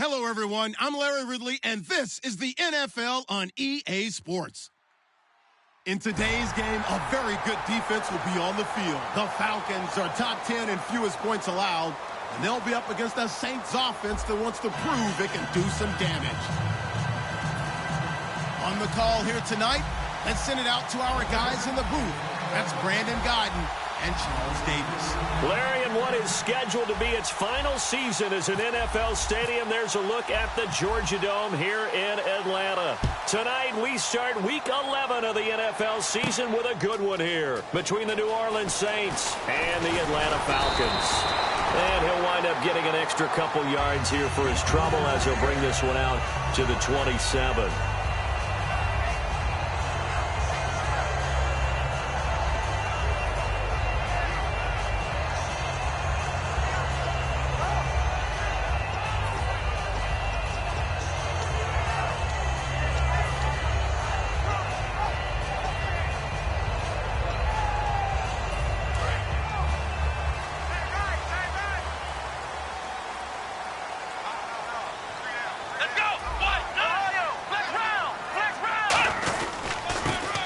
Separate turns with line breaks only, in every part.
Hello, everyone. I'm Larry Ridley, and this is the NFL on EA Sports. In today's game, a very good defense will be on the field. The Falcons are top 10 in fewest points allowed, and they'll be up against a Saints offense that wants to prove it can do some damage. On the call here tonight, let's send it out to our guys in the booth. That's Brandon Godden and Charles Davis.
Larry, in what is scheduled to be its final season as an NFL stadium, there's a look at the Georgia Dome here in Atlanta. Tonight, we start Week 11 of the NFL season with a good one here between the New Orleans Saints and the Atlanta Falcons. And he'll wind up getting an extra couple yards here for his trouble as he'll bring this one out to the 27.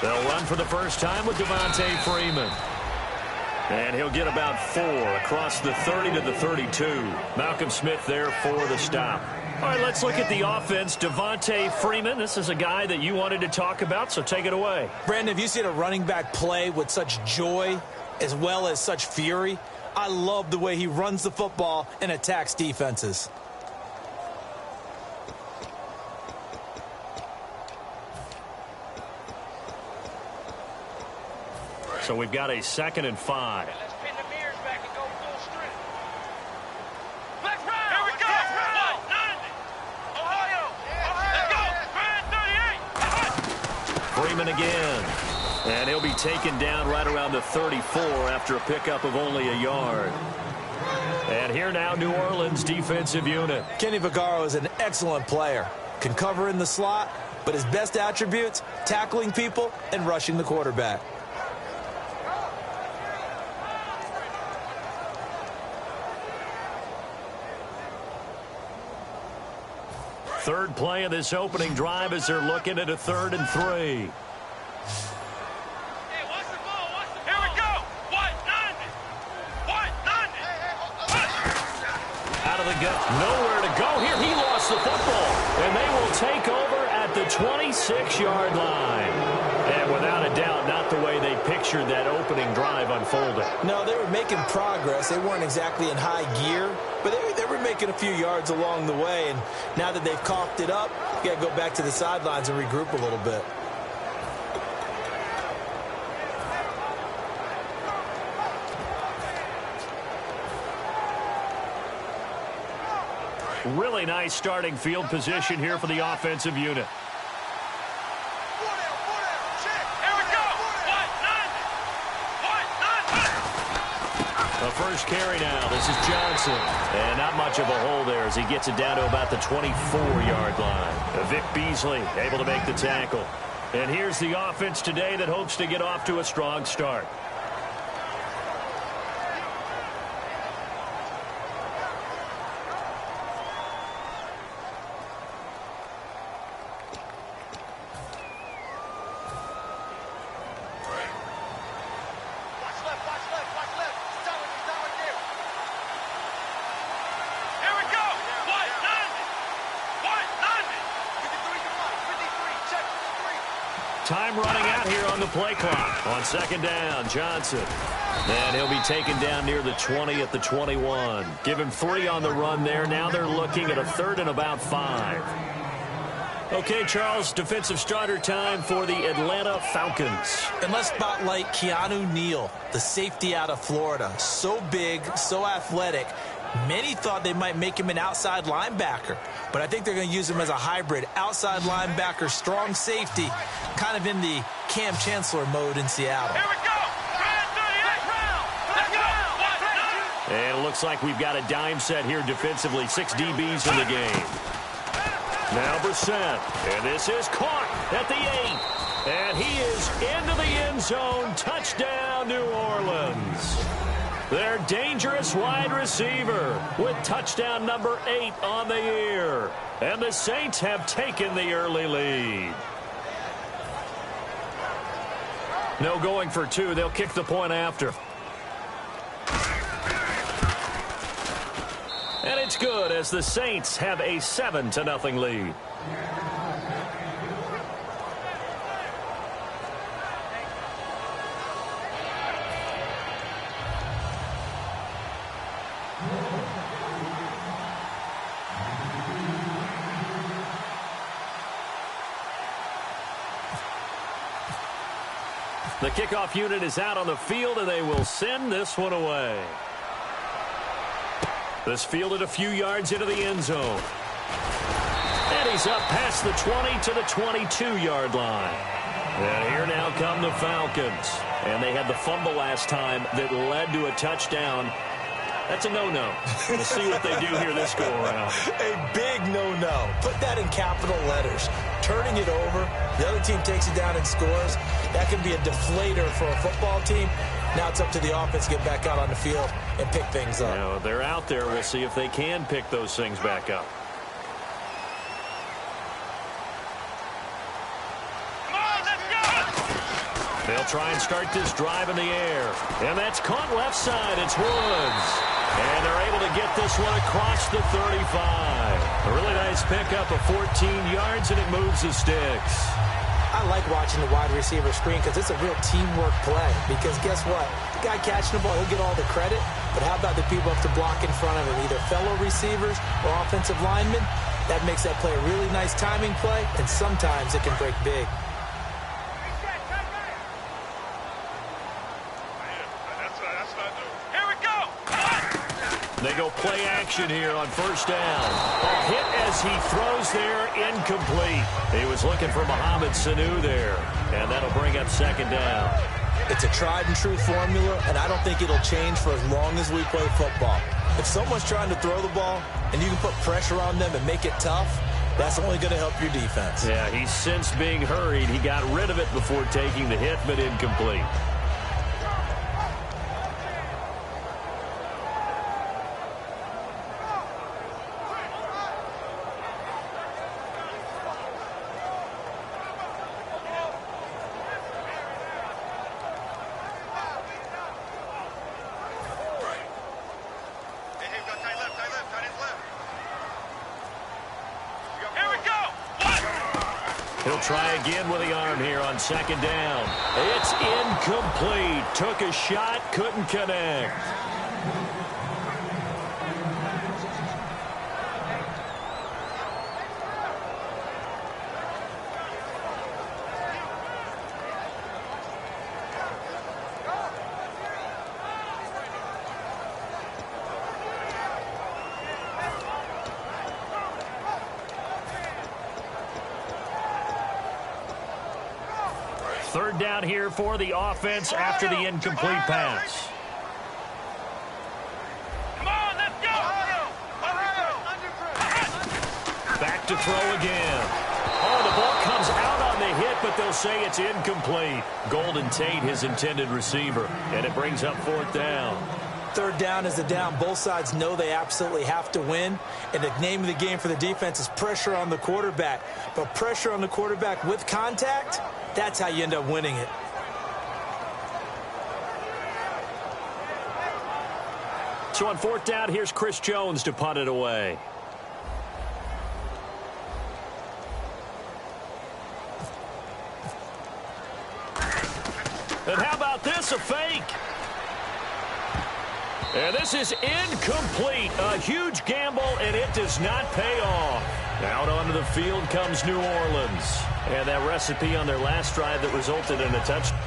They'll run for the first time with Devontae Freeman. And he'll get about 4 across the 30 to the 32. Malcolm Smith there for the stop. All right, let's look at the offense. Devontae Freeman, this is a guy that you wanted to talk about, so take it away.
Brandon, have you seen a running back play with such joy as well as such fury? I love the way he runs the football and attacks defenses.
So we've got a 2nd and 5.
Let's pin the mirrors back and go full strength. Flex round. Here we go. Flex round. 90. Ohio. Let's go. Brand 38.
Freeman again. And he'll be taken down right around the 34 after a pickup of only a yard. And here now, New Orleans defensive unit.
Kenny Vaccaro is an excellent player. Can cover in the slot, but his best attributes, tackling people and rushing the quarterback.
Third play of this opening drive as they're looking at a 3rd and 3.
Hey, watch the ball. Watch the ball. Here we go. White 90. White 90.
Out of the gut. Nowhere to go here. He lost the football. And they will take over at the 26-yard line. And without a doubt, not the way they pictured that opening drive unfolding.
No, they were making progress. They weren't exactly in high gear, but they were making a few yards along the way. And now that they've coughed it up, you got to go back to the sidelines and regroup a little bit.
Really nice starting field position here for the offensive unit. The first carry now. This is Johnson. And not much of a hole there as he gets it down to about the 24-yard line. Vic Beasley able to make the tackle. And here's the offense today that hopes to get off to a strong start. Time running out here on the play clock. On 2nd down, Johnson. And he'll be taken down near the 20 at the 21. Give him 3 on the run there. Now they're looking at a 3rd and about 5. Okay, Charles, defensive starter time for the Atlanta Falcons.
And let's spotlight Keanu Neal, the safety out of Florida. So big, so athletic. Many thought they might make him an outside linebacker, but I think they're going to use him as a hybrid outside linebacker, strong safety, kind of in the Cam Chancellor mode in Seattle.
Here we go. Brand 38. Let's go.
And it looks like we've got a dime set here defensively. 6 DBs in the game. Now Brissett, and this is caught at the 8. And he is into the end zone. Touchdown, New Orleans. Their dangerous wide receiver with touchdown number 8 on the year. And the Saints have taken the early lead. No going for 2. They'll kick the point after. And it's good as the Saints have a 7-0 lead. The kickoff unit is out on the field, and they will send this one away. This fielded a few yards into the end zone. And he's up past the 20 to the 22-yard line. And here now come the Falcons. And they had the fumble last time that led to a touchdown. That's a no-no. We'll see what they do here this go-around.
A big no-no. Put that in capital letters. Turning it over, the other team takes it down and scores. That can be a deflator for a football team. Now it's up to the offense to get back out on the field and pick things up.
Now, they're out there. We'll see if they can pick those things back up.
Come on, let's go!
They'll try and start this drive in the air. And that's caught left side. It's Woods. And they're able to get this one across the 35. A really nice pickup of 14 yards, and it moves the sticks.
I like watching the wide receiver screen because it's a real teamwork play. Because guess what? The guy catching the ball, he'll get all the credit. But how about the people up to block in front of him, either fellow receivers or offensive linemen? That makes that play a really nice timing play, and sometimes it can break big.
They go play action here on first down. A hit as he throws there, incomplete. He was looking for Mohamed Sanu there, and that'll bring up second down.
It's a tried-and-true formula, and I don't think it'll change for as long as we play football. If someone's trying to throw the ball and you can put pressure on them and make it tough, that's only going to help your defense.
Yeah, he's since being hurried. He got rid of it before taking the hit, but incomplete. He'll try again with the arm here on second down. It's incomplete. Took a shot, couldn't connect. Third down here for the offense after the incomplete pass.
Come on, let's go!
Back to throw again. Oh, the ball comes out on the hit, but they'll say it's incomplete. Golden Tate, his intended receiver, and it brings up fourth down.
Third down is the down. Both sides know they absolutely have to win. And the name of the game for the defense is pressure on the quarterback. But pressure on the quarterback with contact, that's how you end up winning it.
So on fourth down, here's Chris Jones to punt it away. And how about this, a fake? And this is incomplete. A huge gamble, and it does not pay off. Out onto the field comes New Orleans. And that recipe on their last drive that resulted in a touchdown.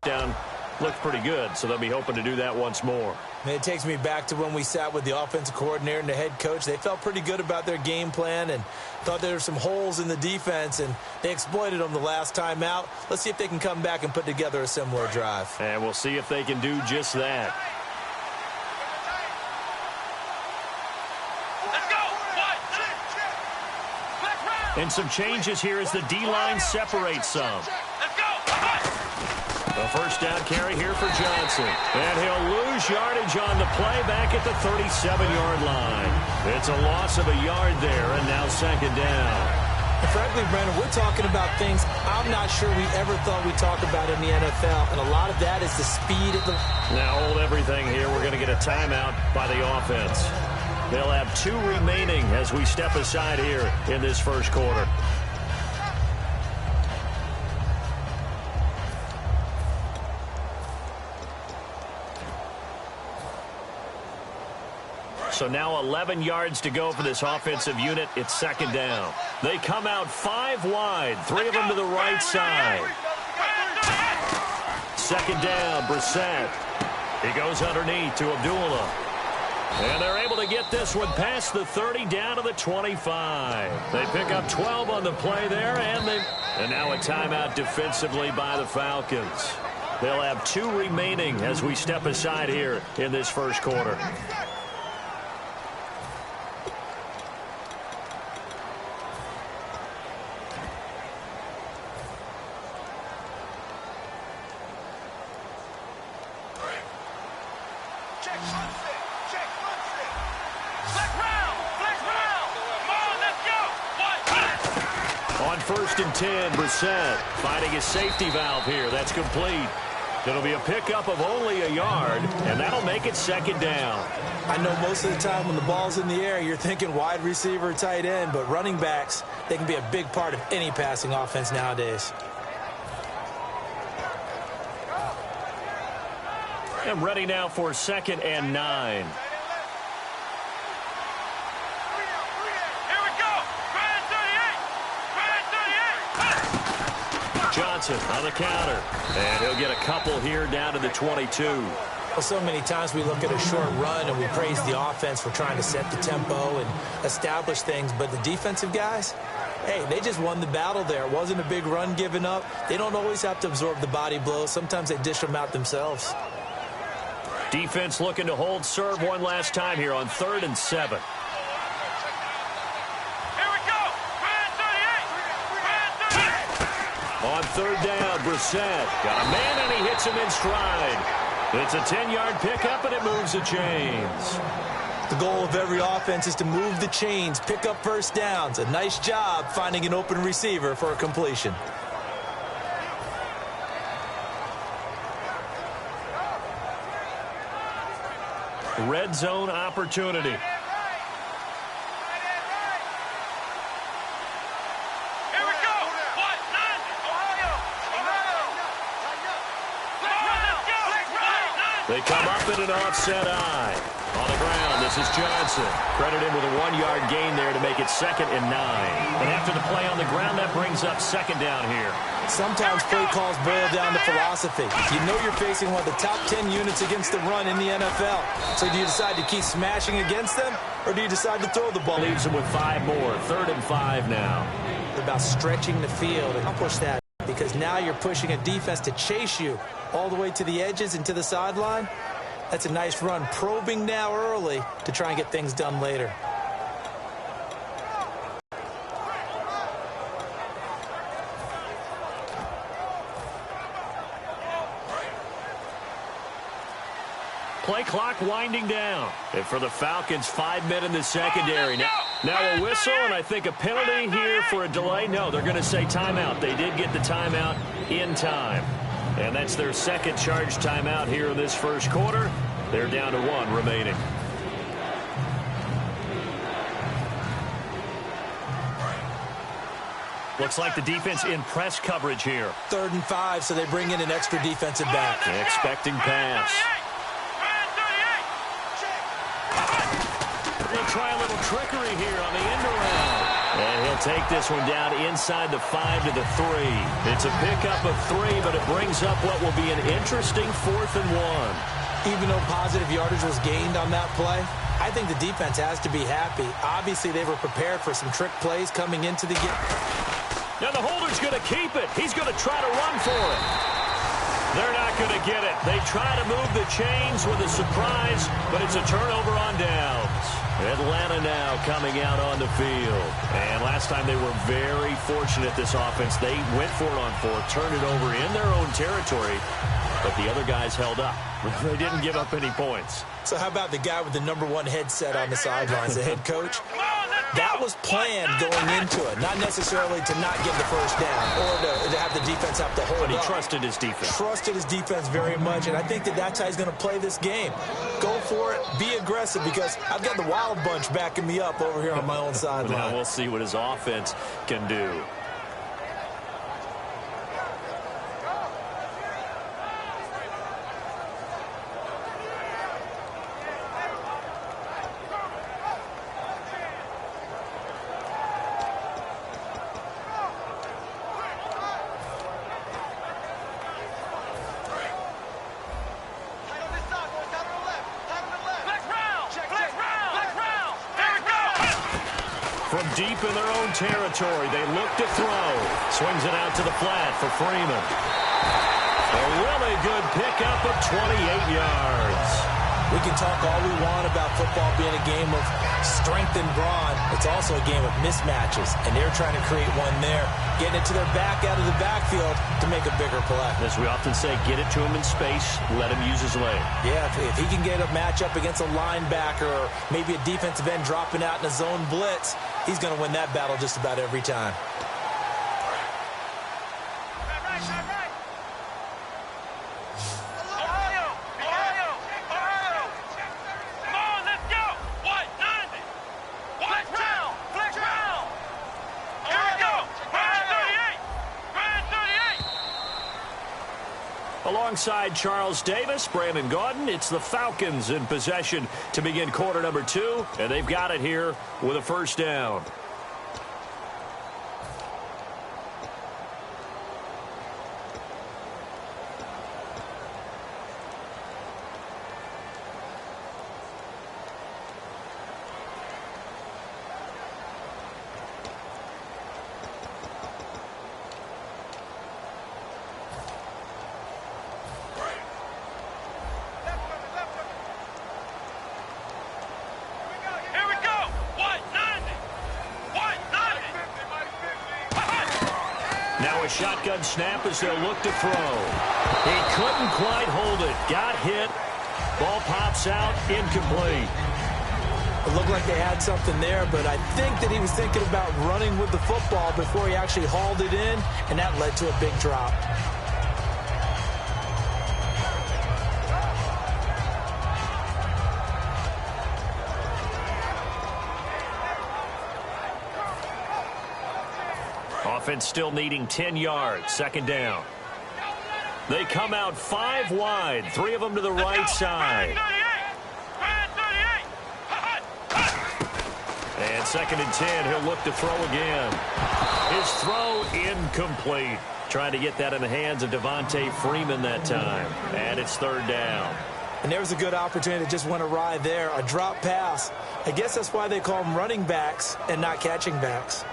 down looked pretty good, so they'll be hoping to do that once more.
And it takes me back to when we sat with the offensive coordinator and the head coach. They felt pretty good about their game plan and thought there were some holes in the defense, and they exploited them the last time out. Let's see if they can come back and put together a similar drive.
And we'll see if they can do just that. And some changes here as the D-line separates some. A first down carry here for Johnson. And he'll lose yardage on the play back at the 37-yard line. It's a loss of a yard there, and now second down.
And frankly, Brandon, we're talking about things I'm not sure we ever thought we'd talk about in the NFL, and a lot of that is the speed of the...
Now hold everything here. We're going to get a timeout by the offense. They'll have 2 remaining as we step aside here in this first quarter. So now 11 yards to go for this offensive unit. It's second down. They come out 5 wide, 3 of them to the right side. Second down, Brissett. He goes underneath to Abdullah. And they're able to get this one past the 30 down to the 25. They pick up 12 on the play there, and now a timeout defensively by the Falcons. They'll have 2 remaining as we step aside here in this first quarter. First and 10, Brissett finding his safety valve here. That's complete. It'll be a pickup of only a yard, and that'll make it second down.
I know most of the time when the ball's in the air, you're thinking wide receiver, tight end, but running backs, they can be a big part of any passing offense nowadays.
And ready now for second and 9. Johnson on the counter. And he'll get a couple here down to the 22.
Well, so many times we look at a short run and we praise the offense for trying to set the tempo and establish things. But the defensive guys, hey, they just won the battle there. It wasn't a big run given up. They don't always have to absorb the body blows. Sometimes they dish them out themselves.
Defense looking to hold serve one last time here on 3rd and 7. On 3rd down, Brissett got a man, and he hits him in stride. It's a 10-yard pickup, and it moves the chains.
The goal of every offense is to move the chains, pick up first downs. A nice job finding an open receiver for a completion.
Red zone opportunity. They come up in an offset eye. On the ground, this is Johnson. Credit him with a 1-yard gain there to make it second and 9. And after the play on the ground, that brings up second down here.
Sometimes play calls boil down to philosophy. You know you're facing one of the top 10 units against the run in the NFL. So do you decide to keep smashing against them, or do you decide to throw the ball?
Leaves them with 5 more. 3rd and 5 now.
It's about stretching the field and accomplish that, because now you're pushing a defense to chase you all the way to the edges and to the sideline. That's a nice run, probing now early to try and get things done later.
Play clock winding down. And for the Falcons, 5 men in the secondary. Now a whistle, and I think a penalty here for a delay. No, they're going to say timeout. They did get the timeout in time. And that's their second charge timeout here in this first quarter. They're down to 1 remaining. Looks like the defense in press coverage here.
3rd and 5, so they bring in an extra defensive back.
Expecting pass. They'll try a little trickery here on the end around. And he'll take this one down inside the 5 to the 3. It's a pickup of 3, but it brings up what will be an interesting 4th and 1.
Even though positive yardage was gained on that play, I think the defense has to be happy. Obviously, they were prepared for some trick plays coming into the game.
Now the holder's going to keep it. He's going to try to run for it. They're not going to get it. They try to move the chains with a surprise, but it's a turnover on downs. Atlanta now coming out on the field. And last time they were very fortunate, this offense. They went for it on 4th, turned it over in their own territory, but the other guys held up. They didn't give up any points.
So how about the guy with the #1 headset on the sidelines, the head coach? That was planned going into it, not necessarily to not get the first down or to have the defense have to hold up.
But he trusted his defense.
Trusted his defense very much, and I think that's how he's going to play this game. Go for it, be aggressive, because I've got the Wild Bunch backing me up over here on my own sideline.
Now we'll see what his offense can do. From deep in their own territory, they look to throw. Swings it out to the flat for Freeman. A really good pickup of 28 yards.
We can talk all we want about football being a game of strength and brawn. It's also a game of mismatches, and they're trying to create one there, getting it to their back out of the backfield to make a bigger play.
As we often say, get it to him in space, let him use his leg.
Yeah, if he can get a matchup against a linebacker or maybe a defensive end dropping out in a zone blitz, he's going to win that battle just about every time.
Alongside Charles Davis, Brandon Gaudin, it's the Falcons in possession to begin quarter number 2, and they've got it here with a first down. Now a shotgun snap as they'll look to throw. He couldn't quite hold it. Got hit. Ball pops out. Incomplete.
It looked like they had something there, but I think that he was thinking about running with the football before he actually hauled it in, and that led to a big drop.
Offense still needing 10 yards. Second down. They come out 5 wide. 3 of them to the right side. And second and 10. He'll look to throw again. His throw incomplete. Trying to get that in the hands of Devontae Freeman that time. And it's third down.
And there was a good opportunity that just went awry there. A drop pass. I guess that's why they call them running backs and not catching backs.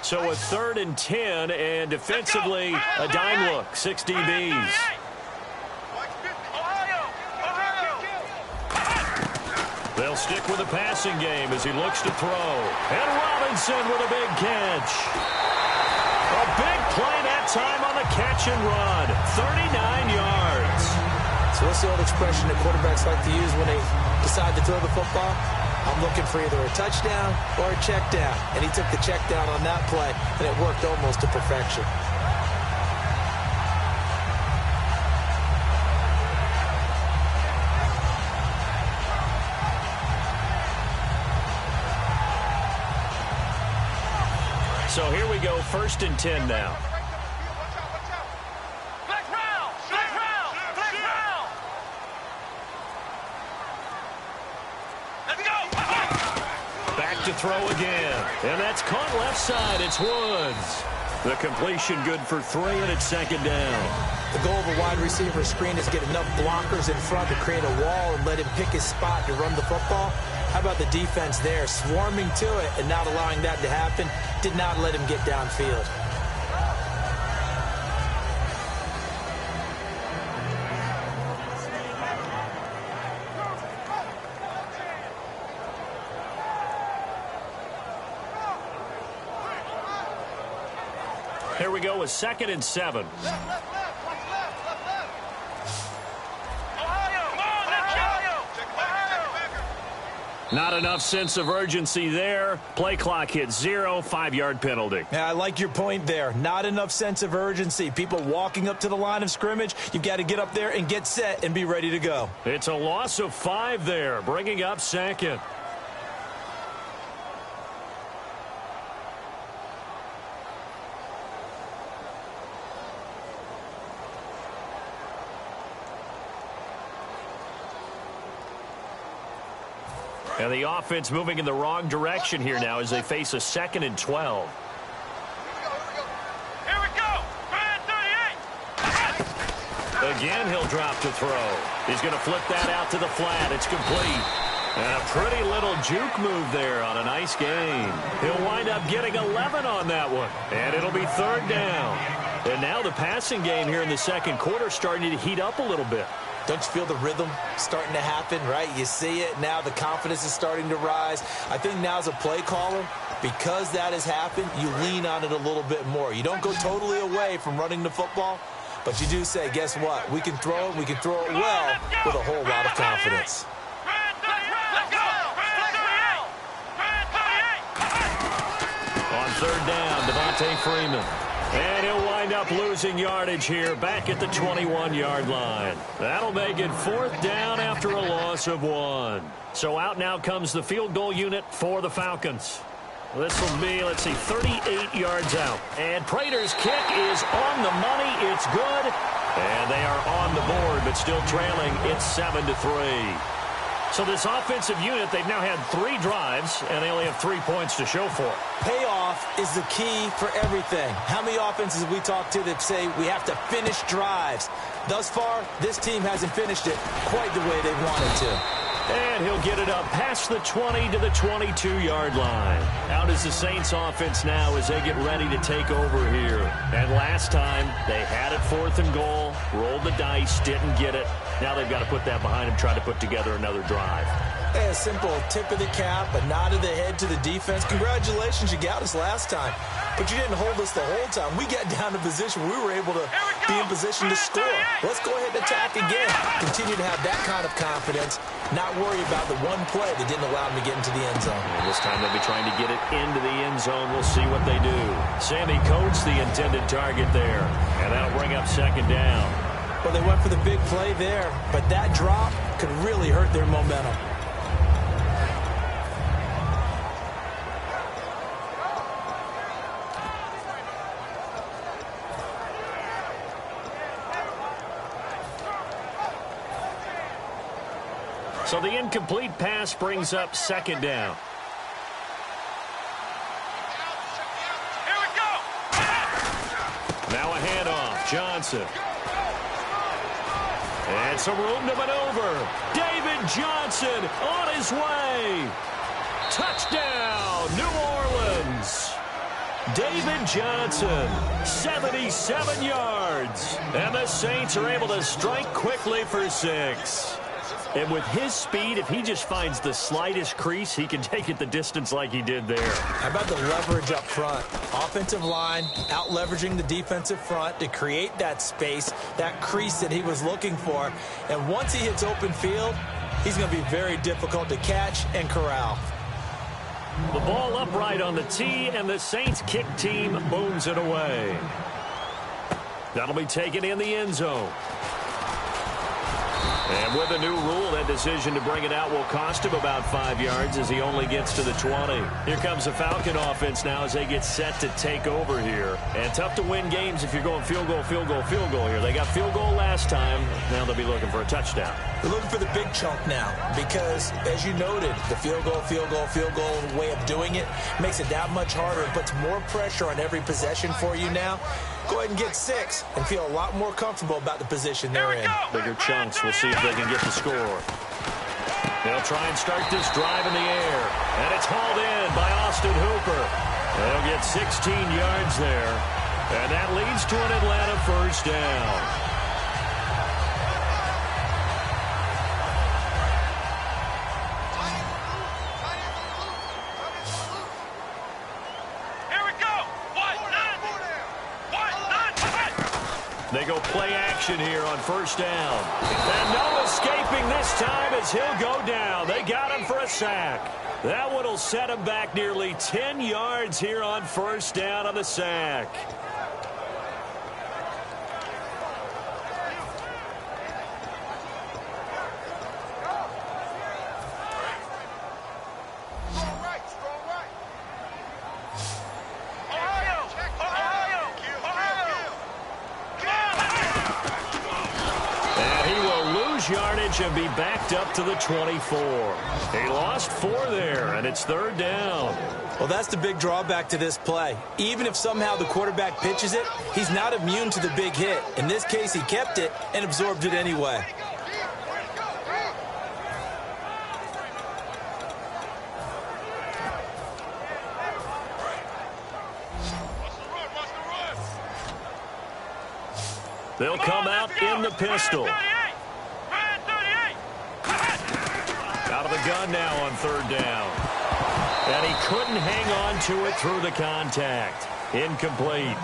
So a third and 10, and defensively, a dime look. 6 DBs. They'll stick with the passing game as he looks to throw. And Robinson with a big catch. A big play that time on the catch and run. 39 yards.
So what's the old expression that quarterbacks like to use when they decide to throw the football? I'm looking for either a touchdown or a check down. And he took the check down on that play, and it worked almost to perfection.
So here we go, 1st and 10 now. Back to throw again. And that's caught left side. It's Woods. The completion good for 3, and it's 2nd down.
The goal of a wide receiver screen is get enough blockers in front to create a wall and let him pick his spot to run the football. How about the defense there, swarming to it and not allowing that to happen? Did not let him get downfield.
Here we go with 2nd and 7. Not enough sense of urgency there. Play clock hits 0, 5-yard penalty.
Yeah, I like your point there. Not enough sense of urgency. People walking up to the line of scrimmage. You've got to get up there and get set and be ready to go.
It's a loss of 5 there, bringing up 2nd. And the offense moving in the wrong direction here now as they face a 2nd and 12.
Here we go. Brand 38.
Again, he'll drop to throw. He's going to flip that out to the flat. It's complete. And a pretty little juke move there on a nice game. He'll wind up getting 11 on that one. And it'll be 3rd down. And now the passing game here in the 2nd quarter starting to heat up a little bit.
Don't you feel the rhythm starting to happen, right? You see it now. The confidence is starting to rise. I think now as a play caller, because that has happened, you lean on it a little bit more. You don't go totally away from running the football, but you do say, guess what? We can throw it. We can throw it well with a whole lot of confidence.
On 3rd down, Devontae Freeman. And he'll wind up losing yardage here back at the 21-yard line. That'll make it 4th down after a loss of 1. So out now comes the field goal unit for the Falcons. This will be, 38 yards out. And Prater's kick is on the money. It's good. And they are on the board, but still trailing. It's 7-3. So this offensive unit, they've now had 3 drives, and they only have 3 points to show for it.
Payoff is the key for everything. How many offenses have we talked to that say we have to finish drives? Thus far, this team hasn't finished it quite the way they wanted to.
And he'll get it up past the 20 to the 22-yard line. Out is the Saints offense now as they get ready to take over here. And last time, they had it 4th and goal, rolled the dice, didn't get it. Now they've got to put that behind them, try to put together another drive.
A simple tip of the cap, a nod of the head to the defense. Congratulations, you got us last time. But you didn't hold us the whole time. We got down to position. We were able to be in position to score. Let's go ahead and attack again. Continue to have that kind of confidence. Not worry about the one play that didn't allow them to get into the end zone.
And this time they'll be trying to get it into the end zone. We'll see what they do. Sammy Coates, the intended target there. And that'll bring up 2nd down.
Well, they went for the big play there, but that drop could really hurt their momentum.
So the incomplete pass brings up 2nd down.
Here we go.
Now a handoff. Johnson. And some room to maneuver. David Johnson on his way. Touchdown, New Orleans. David Johnson, 77 yards. And the Saints are able to strike quickly for 6. And with his speed, if he just finds the slightest crease, he can take it the distance like he did there.
How about the leverage up front? Offensive line out leveraging the defensive front to create that space, that crease that he was looking for. And once he hits open field, he's going to be very difficult to catch and corral.
The ball upright on the tee, and the Saints kick team booms it away. That'll be taken in the end zone. And with it the new rule, that decision to bring it out will cost him about 5 yards as he only gets to the 20. Here comes the Falcon offense now as they get set to take over here. And tough to win games if you're going field goal, field goal, field goal here. They got field goal last time. Now they'll be looking for a touchdown.
They're looking for the big chunk now because, as you noted, the field goal, field goal, field goal way of doing it makes it that much harder and puts more pressure on every possession for you now. Go ahead and get 6 and feel a lot more comfortable about the position they're in.
Bigger chunks. We'll see if they can get the score. They'll try and start this drive in the air. And it's hauled in by Austin Hooper. They'll get 16 yards there. And that leads to an Atlanta first down. They go play action here on first down. And no escaping this time as he'll go down. They got him for a sack. That one will set him back nearly 10 yards here on first down on the sack. Yardage and be backed up to the 24. He lost 4 there, and it's third down.
Well, that's the big drawback to this play. Even if somehow the quarterback pitches it, he's not immune to the big hit. In this case, he kept it and absorbed it anyway.
They'll come out in the pistol. Out of the gun now on third down. And he couldn't hang on to it through the contact. Incomplete.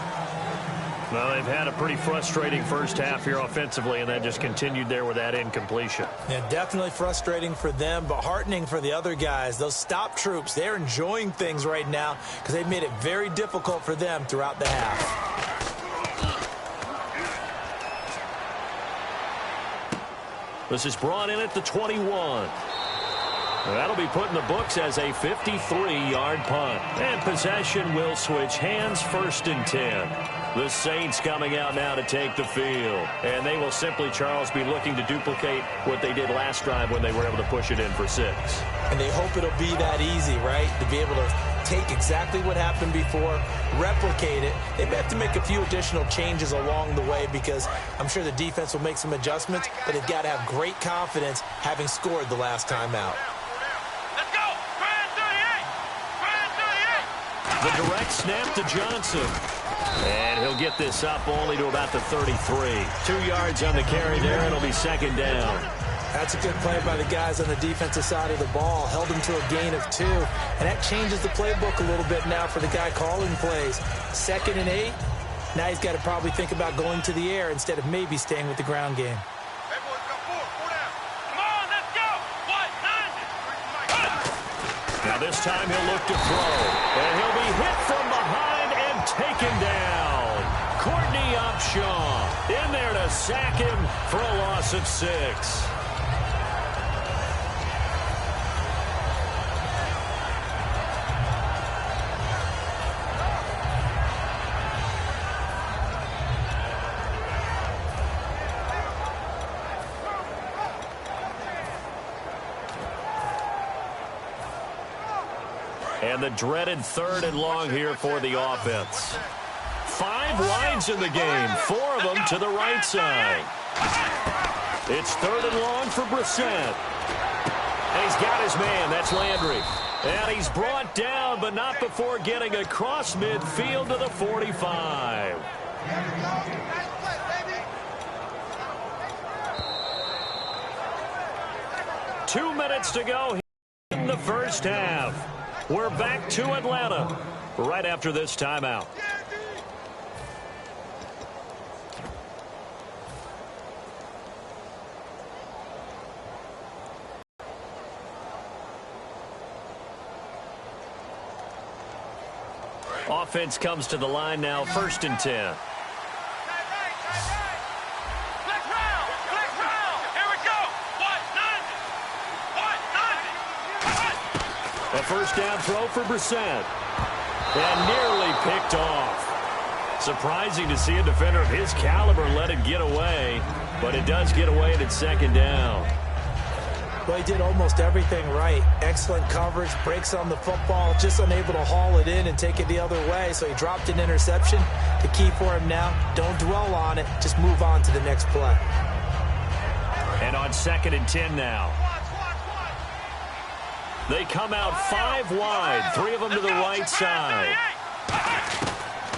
Well, they've had a pretty frustrating first half here offensively, and that just continued there with that incompletion.
Yeah, definitely frustrating for them, but heartening for the other guys. Those stop troops, they're enjoying things right now because they've made it very difficult for them throughout the half.
This is brought in at the 21. That'll be put in the books as a 53-yard punt. And possession will switch hands, first and 10. The Saints coming out now to take the field. And they will simply, Charles, be looking to duplicate what they did last drive when they were able to push it in for 6.
And they hope it'll be that easy, right? To be able to take exactly what happened before, replicate it. They may have to make a few additional changes along the way because I'm sure the defense will make some adjustments, but they've got to have great confidence having scored the last time out.
The direct snap to Johnson. And he'll get this up only to about the 33. 2 yards on the carry there. It'll be second down.
That's a good play by the guys on the defensive side of the ball. Held him to a gain of 2. And that changes the playbook a little bit now for the guy calling plays. 2nd and 8. Now he's got to probably think about going to the air instead of maybe staying with the ground game.
Now this time he'll look to throw. And he'll be hit from behind and taken down. Courtney Upshaw in there to sack him for a loss of 6. And the dreaded 3rd and long here for the offense. 5 wides in the game, 4 of them to the right side. It's 3rd and long for Brissett. And he's got his man, that's Landry. And he's brought down, but not before getting across midfield to the 45. Two minutes to go in the first half. We're back to Atlanta right after this timeout. Offense comes to the line now, 1st and 10.
Here we go. 1,
A first down throw for Brissett. And nearly picked off. Surprising to see a defender of his caliber let it get away, but it does get away and it's second down.
Well, he did almost everything right. Excellent coverage, breaks on the football, just unable to haul it in and take it the other way, so he dropped an interception. The key for him now, don't dwell on it, just move on to the next play.
And on 2nd and 10 now. They come out 5 wide, 3 of them to the right side.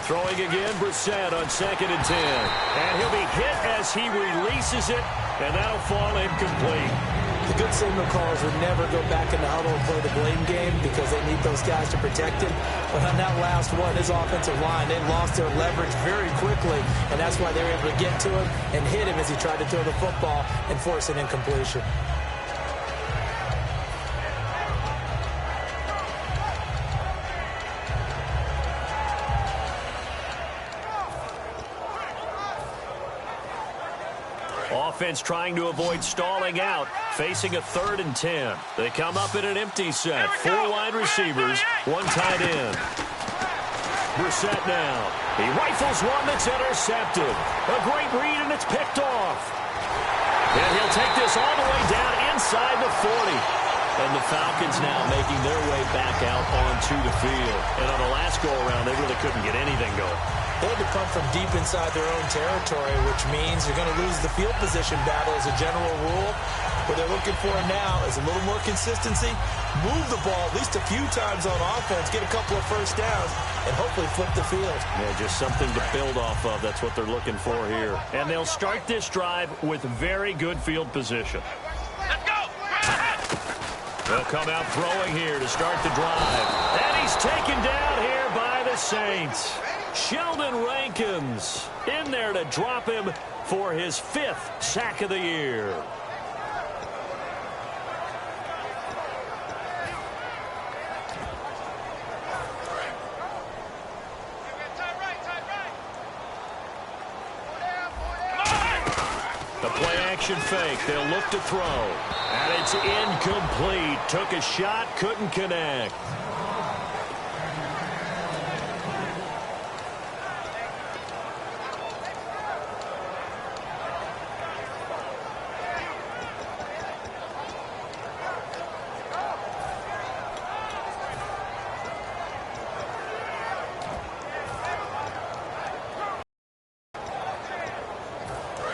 Throwing again, Brissett on 2nd and 10. And he'll be hit as he releases it, and that'll fall incomplete.
The good signal callers would never go back in the huddle and play the blame game because they need those guys to protect him. But on that last one, his offensive line, they lost their leverage very quickly, and that's why they were able to get to him and hit him as he tried to throw the football and force an incompletion.
Offense trying to avoid stalling out, facing a 3rd and 10. They come up in an empty set. 4 wide receivers, 1 tight end. Brissett now. He rifles one that's intercepted. A great read, and it's picked off. And he'll take this all the way down inside the 40. And the Falcons now making their way back out onto the field. And on the last go-around, they really couldn't get anything going.
They had to come from deep inside their own territory, which means you're going to lose the field position battle as a general rule. What they're looking for now is a little more consistency, move the ball at least a few times on offense, get a couple of first downs, and hopefully flip the field.
Yeah, just something to build off of. That's what they're looking for here. And they'll start this drive with very good field position.
Let's go!
They'll come out throwing here to start the drive. And he's taken down here by the Saints. Sheldon Rankins in there to drop him for his 5th sack of the year. The play-action fake. They'll look to throw. And it's incomplete. Took a shot, couldn't connect.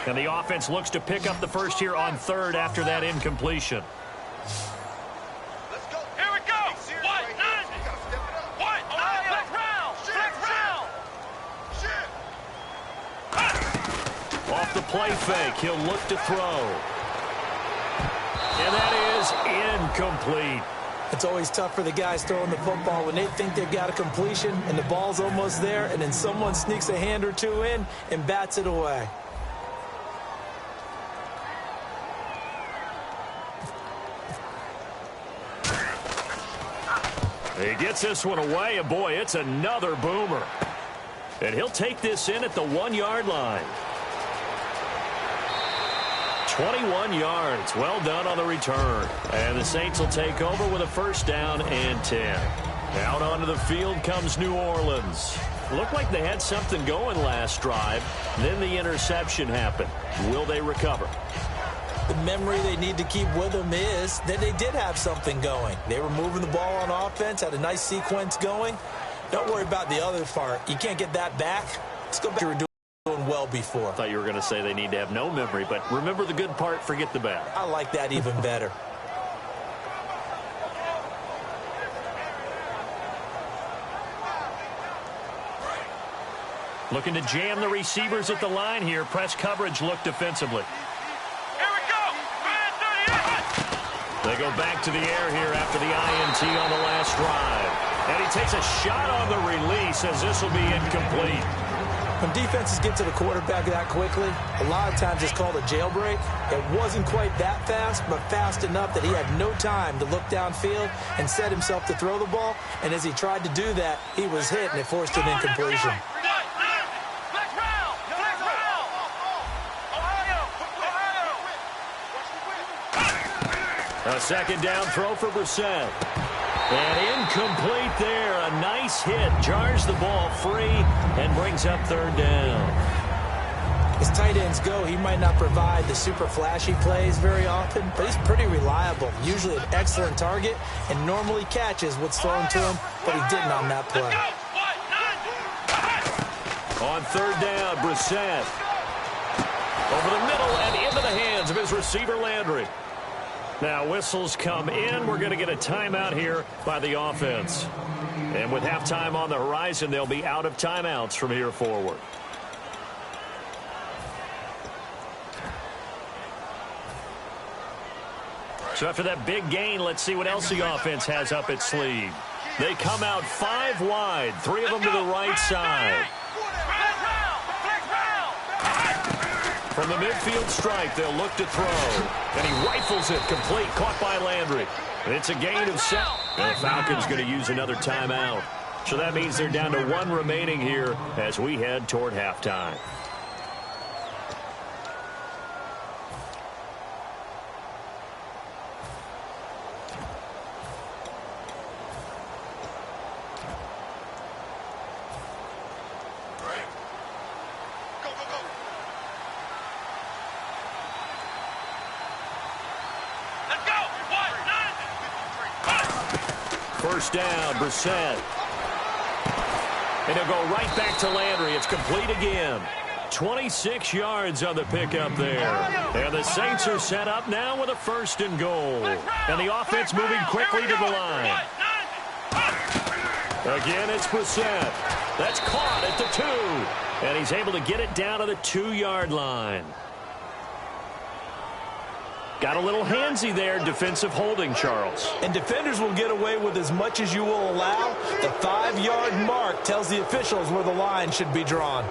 And the offense looks to pick up the first here on 3rd after that incompletion.
Let's go. Here we go. What? 90. What? Flex round. Flex round.
Off the play fake, he'll look to throw. And that is incomplete.
It's always tough for the guys throwing the football when they think they've got a completion and the ball's almost there, and then someone sneaks a hand or two in and bats it away.
He gets this one away, and boy, it's another boomer. And he'll take this in at the 1-yard line. 21 yards. Well done on the return. And the Saints will take over with a first down and 10. Out onto the field comes New Orleans. Looked like they had something going last drive. Then the interception happened. Will they recover?
The memory they need to keep with them is that they did have something going. They were moving the ball on offense, had a nice sequence going. Don't worry about the other part. You can't get that back. Let's go back to what you were doing well before.
I thought you were going to say they need to have no memory, but remember the good part, forget the bad.
I like that even better.
Looking to jam the receivers at the line here. Press coverage look defensively. They go back to the air here after the INT on the last drive. And he takes a shot on the release as this will be incomplete.
When defenses get to the quarterback that quickly, a lot of times it's called a jailbreak. It wasn't quite that fast, but fast enough that he had no time to look downfield and set himself to throw the ball. And as he tried to do that, he was hit, and it forced an incompletion.
A second down throw for Brissett. And incomplete there. A nice hit. Jars the ball free and brings up third down.
As tight ends go, he might not provide the super flashy plays very often, but he's pretty reliable. Usually an excellent target and normally catches what's thrown to him, but he didn't on that play.
On third down, Brissett. Over the middle and into the hands of his receiver, Landry. Now whistles come in. We're going to get a timeout here by the offense. And with halftime on the horizon, they'll be out of timeouts from here forward. So after that big gain, let's see what else the offense has up its sleeve. They come out 5 wide, 3 of them to the right side. From the midfield stripe, they'll look to throw. And he rifles it complete, caught by Landry. And it's a gain of 7. And the Falcons going to use another timeout. So that means they're down to 1 remaining here as we head toward halftime. First down, Brissett. And he'll go right back to Landry. It's complete again. 26 yards on the pickup there. And the Saints are set up now with a 1st and goal. And the offense moving quickly to the line. Again, it's Brissett. That's caught at the 2. And he's able to get it down to the 2-yard line. Got a little handsy there, defensive holding, Charles.
And defenders will get away with as much as you will allow. The 5-yard mark tells the officials where the line should be drawn.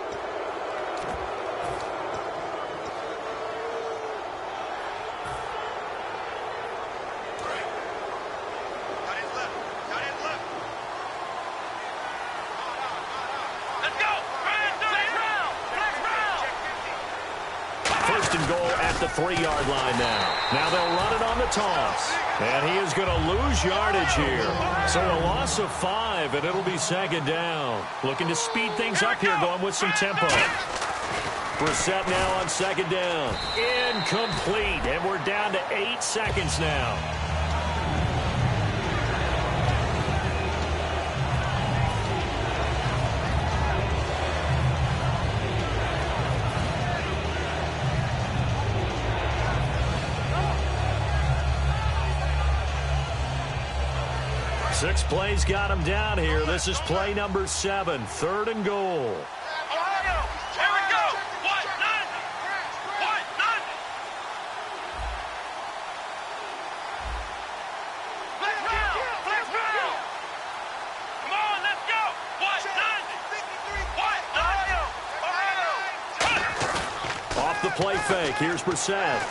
First and goal at the 3-yard line now. Now they'll run it on the toss. And he is going to lose yardage here. So a loss of 5, and it'll be 2nd down. Looking to speed things up here, going with some tempo. Brissett now on 2nd down. Incomplete, and we're down to 8 seconds now. Six plays got him down here. This is play number 7, 3rd and goal.
Ohio, here we go. What? 90. What? 90. Flex round. Come on, let's go. What? 90. What? Ohio.
Off the play fake. Here's Brissett.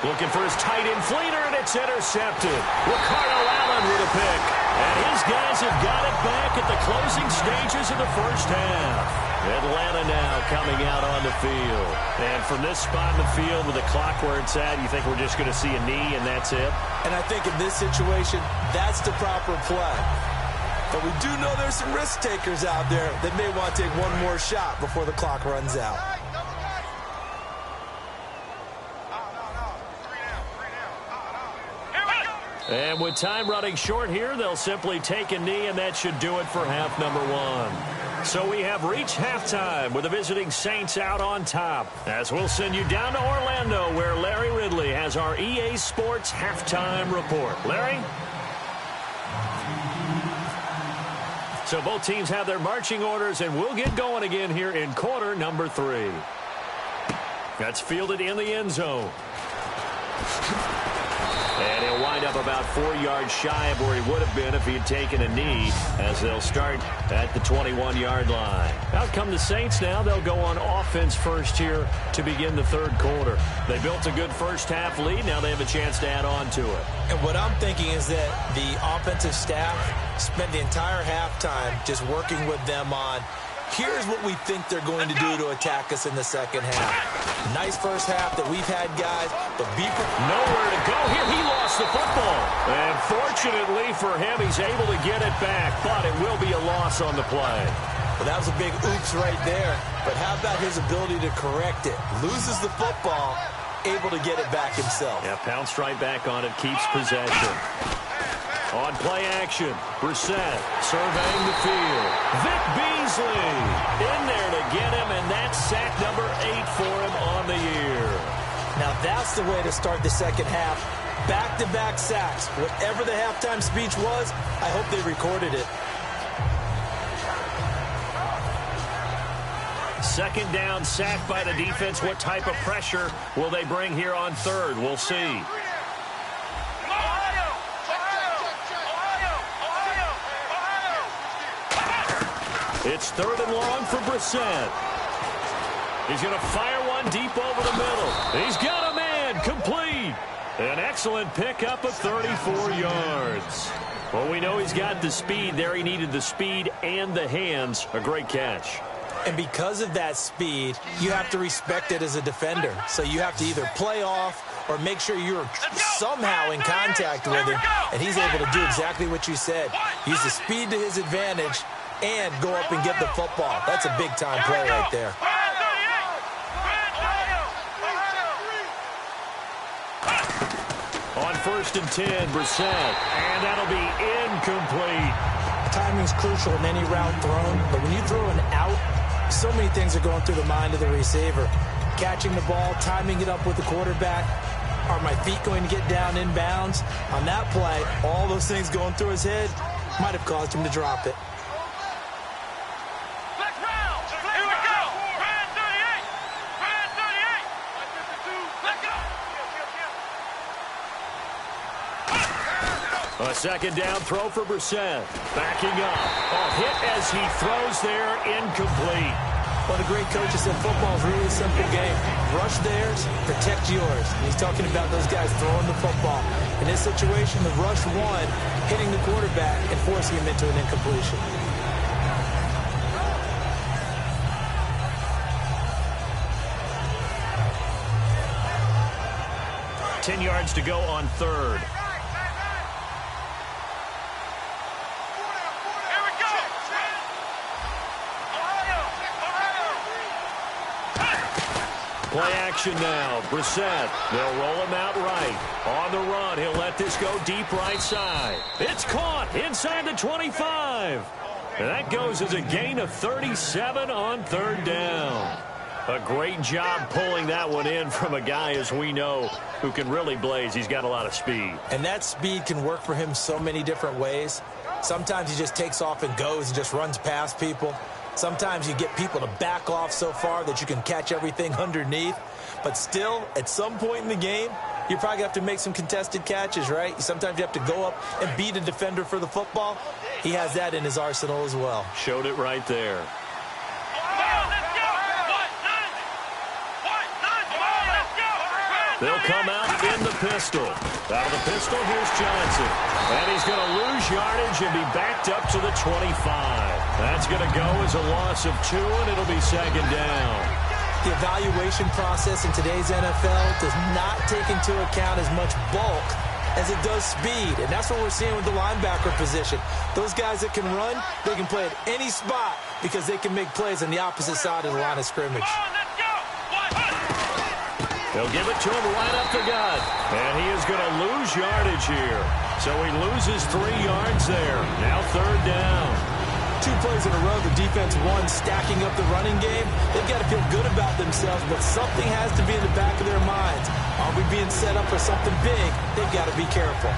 Looking for his tight end fleeter, and it's intercepted. Ricardo Allen with a pick. And his guys have got it back at the closing stages of the first half. Atlanta now coming out on the field. And from this spot in the field with the clock where it's at, you think we're just going to see a knee and that's it?
And I think in this situation, that's the proper play. But we do know there's some risk takers out there that may want to take one more shot before the clock runs out.
And with time running short here, they'll simply take a knee, and that should do it for half number 1. So we have reached halftime with the visiting Saints out on top. As we'll send you down to Orlando, where Larry Ridley has our EA Sports halftime report. Larry? So both teams have their marching orders, and we'll get going again here in quarter number 3. That's fielded in the end zone. And he'll wind up about 4 yards shy of where he would have been if he had taken a knee, as they'll start at the 21-yard line. Out come the Saints now. They'll go on offense first here to begin the 3rd quarter. They built a good first-half lead. Now they have a chance to add on to it.
And what I'm thinking is that the offensive staff spent the entire halftime just working with them on Here's what we think they're going to do to attack us in the second half. Nice first half that we've had, guys, but
nowhere to go here. He lost the football. And fortunately for him, he's able to get it back, but it will be a loss on the play.
Well, that was a big oops right there. But how about his ability to correct it? Loses the football, able to get it back himself.
Yeah, pounced right back on it, keeps possession. On play action, Brissett surveying the field. Vic Beasley in there to get him, and that's sack number 8 for him on the year.
Now that's the way to start the second half. Back-to-back sacks. Whatever the halftime speech was, I hope they recorded it.
Second down, sack by the defense. What type of pressure will they bring here on third? We'll see. It's third and long for Brissett. He's going to fire one deep over the middle. He's got a man, complete. An excellent pickup of 34 yards. Well, we know he's got the speed there. He needed the speed and the hands. A great catch.
And because of that speed, you have to respect it as a defender. So you have to either play off or make sure you're somehow in contact with him. And he's able to do exactly what you said. Use the speed to his advantage and go up and get the football. That's a big-time play right there.
On 1st and 10, Brissett. And that'll be incomplete.
Timing's crucial in any route thrown, but when you throw an out, so many things are going through the mind of the receiver. Catching the ball, timing it up with the quarterback. Are my feet going to get down in bounds? On that play, all those things going through his head might have caused him to drop it.
A second down throw for Brissett. Backing up. A hit as he throws there, incomplete.
Well, the great coaches said football is really a simple game. Rush theirs, protect yours. And he's talking about those guys throwing the football. In this situation, the rush one, hitting the quarterback and forcing him into an incompletion.
Ten yards to go on third. Play action now. Brissett. They'll roll him out right. On the run. He'll let this go deep right side. It's caught inside the 25. And that goes as a gain of 37 on third down. A great job pulling that one in from a guy, as we know, who can really blaze. He's got a lot of speed.
And that speed can work for him so many different ways. Sometimes he just takes off and goes and just runs past people. Sometimes you get people to back off so far that you can catch everything underneath. But still, at some point in the game, you're probably going to have to make some contested catches, right? Sometimes you have to go up and beat a defender for the football. He has that in his arsenal as well.
Showed it right there. They'll come out in the pistol. Out of the pistol, here's Johnson. And he's going to lose yardage and be backed up to the 25. That's going to go as a loss of 2, and it'll be second down.
The evaluation process in today's NFL does not take into account as much bulk as it does speed. And that's what we're seeing with the linebacker position. Those guys that can run, they can play at any spot because they can make plays on the opposite side of the line of scrimmage.
They'll give it to him right up the gut. And he is going to lose yardage here. So he loses 3 yards there. Now third down.
2 plays in a row, the defense won, stacking up the running game. They've got to feel good about themselves, but something has to be in the back of their minds. Are we being set up for something big? They've got to be careful.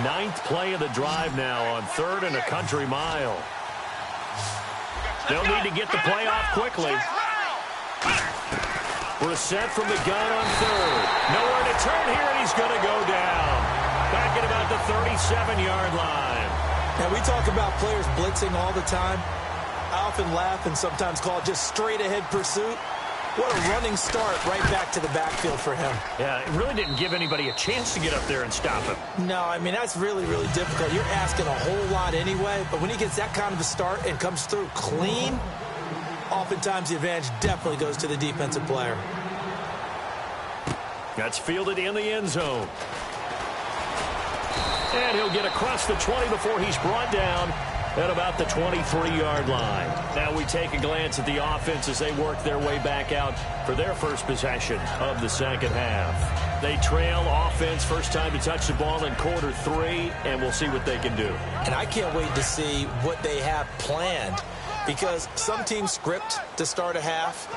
Ninth play of the drive now on third and a country mile. They'll need to get the play off quickly. Brissett from the gun on third. Nowhere to turn here, and he's going to go down. Back at about the 37-yard line.
Now, we talk about players blitzing all the time. I often laugh and sometimes call it just straight-ahead pursuit. What a running start right back to the backfield for him.
Yeah, it really didn't give anybody a chance to get up there and stop him.
No, I mean, that's really, really difficult. You're asking a whole lot anyway, but when he gets that kind of a start and comes through clean, oftentimes the advantage definitely goes to the defensive player.
That's fielded in the end zone. And he'll get across the 20 before he's brought down at about the 23-yard line. Now we take a glance at the offense as they work their way back out for their first possession of the second half. They trail offense, first time to touch the ball in quarter 3, and we'll see what they can do.
And I can't wait to see what they have planned, because some teams script to start a half.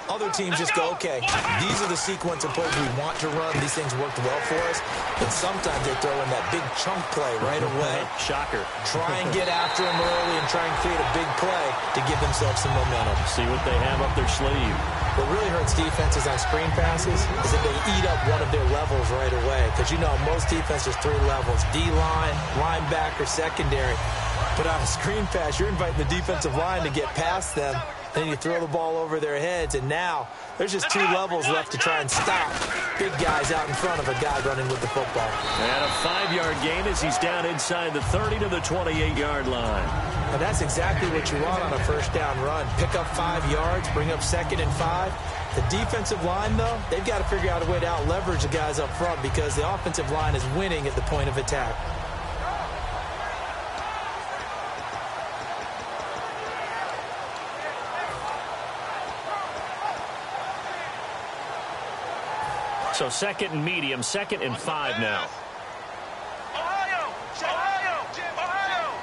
Other teams just go, okay, these are the sequence of plays we want to run. These things worked well for us. But sometimes they throw in that big chunk play right away.
Shocker.
Try and get after them early and try and create a big play to give themselves some momentum.
See what they have up their sleeve.
What really hurts defenses on screen passes is that they eat up one of their levels right away. Because, you know, most defenses 3 levels. D-line, linebacker, secondary. But on a screen pass, you're inviting the defensive line to get past them. Then you throw the ball over their heads, and now there's just 2 levels left to try and stop big guys out in front of a guy running with the football.
And a 5-yard gain as he's down inside the 30 to the 28-yard line.
And that's exactly what you want on a first down run. Pick up 5 yards, bring up 2nd and 5. The defensive line, though, they've got to figure out a way to out-leverage the guys up front because the offensive line is winning at the point of attack.
So 2nd and medium, 2nd and 5 now.
Ohio! Ohio! Ohio!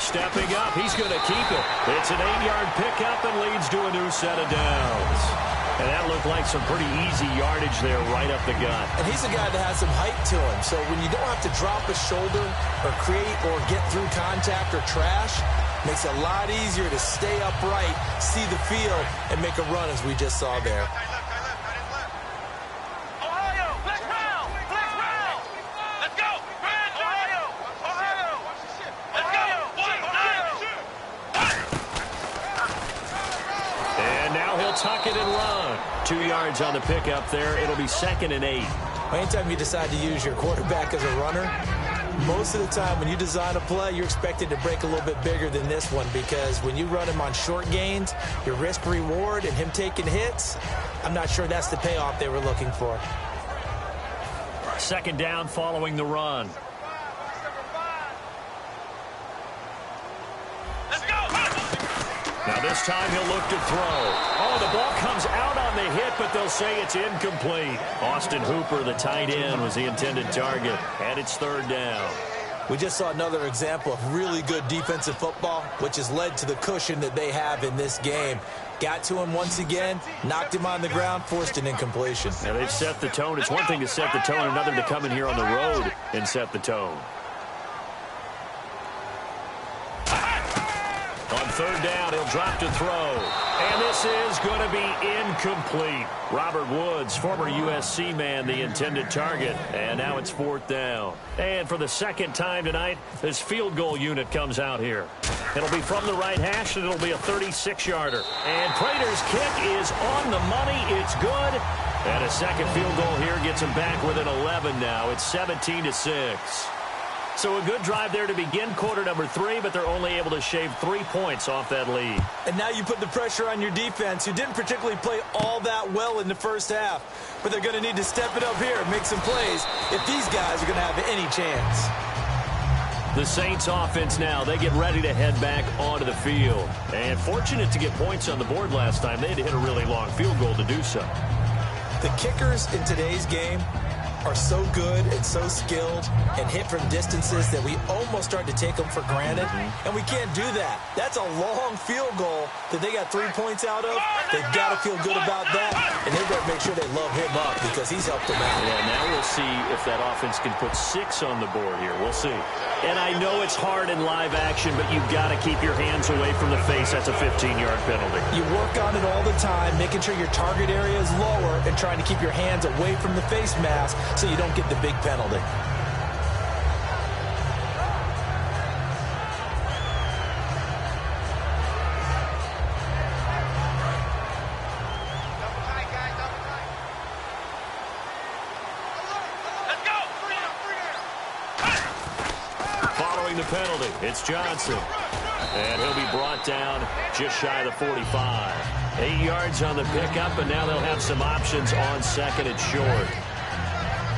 Stepping up, he's going to keep it. It's an 8-yard pickup and leads to a new set of downs. And that looked like some pretty easy yardage there right up the gut.
And he's a guy that has some height to him. So when you don't have to drop a shoulder or create or get through contact or trash, makes it a lot easier to stay upright, see the field, and make a run as we just saw there.
Ohio! Black round! Black round! Let's go! Ohio! Ohio! Let's go!
And now he'll tuck it and run. 2 yards on the pickup there. It'll be 2nd and 8.
Anytime you decide to use your quarterback as a runner, most of the time when you design a play, you're expected to break a little bit bigger than this one because when you run him on short gains, your risk-reward and him taking hits, I'm not sure that's the payoff they were looking for.
2nd down following the run.
Let's go!
Now this time he'll look to throw. Oh, the ball comes out on the hit, but they'll say it's incomplete. Austin Hooper, the tight end, was the intended target, and it's 3rd down.
We just saw another example of really good defensive football, which has led to the cushion that they have in this game. Got to him once again, knocked him on the ground, forced an incompletion.
Now they've set the tone. It's one thing to set the tone, another to come in here on the road and set the tone. On 3rd down, he'll drop to throw. And this is going to be incomplete. Robert Woods, former USC man, the intended target. And now it's 4th down. And for the 2nd time tonight, this field goal unit comes out here. It'll be from the right hash, and it'll be a 36-yarder. And Prater's kick is on the money. It's good. And a second field goal here gets him back within 11 now. It's 17-6. So a good drive there to begin quarter number 3, but they're only able to shave 3 points off that lead.
And now you put the pressure on your defense, who didn't particularly play all that well in the first half. But they're going to need to step it up here and make some plays if these guys are going to have any chance.
The Saints offense now, they get ready to head back onto the field. And fortunate to get points on the board last time. They had to hit a really long field goal to do so.
The kickers in today's game are so good and so skilled and hit from distances that we almost start to take them for granted, and we can't do that. That's a long field goal that they got 3 points out of. They've got to feel good about that, and they've got to make sure they love him up because he's helped them out.
Yeah, now we'll see if that offense can put 6 on the board here. We'll see. And I know it's hard in live action, but you've got to keep your hands away from the face. That's a 15-yard penalty.
You work on it all the time, making sure your target area is lower and trying to keep your hands away from the face mask so you don't get the big penalty.
the penalty. It's Johnson. And he'll be brought down just shy of the 45. 8 yards on the pickup, and now they'll have some options on second and short.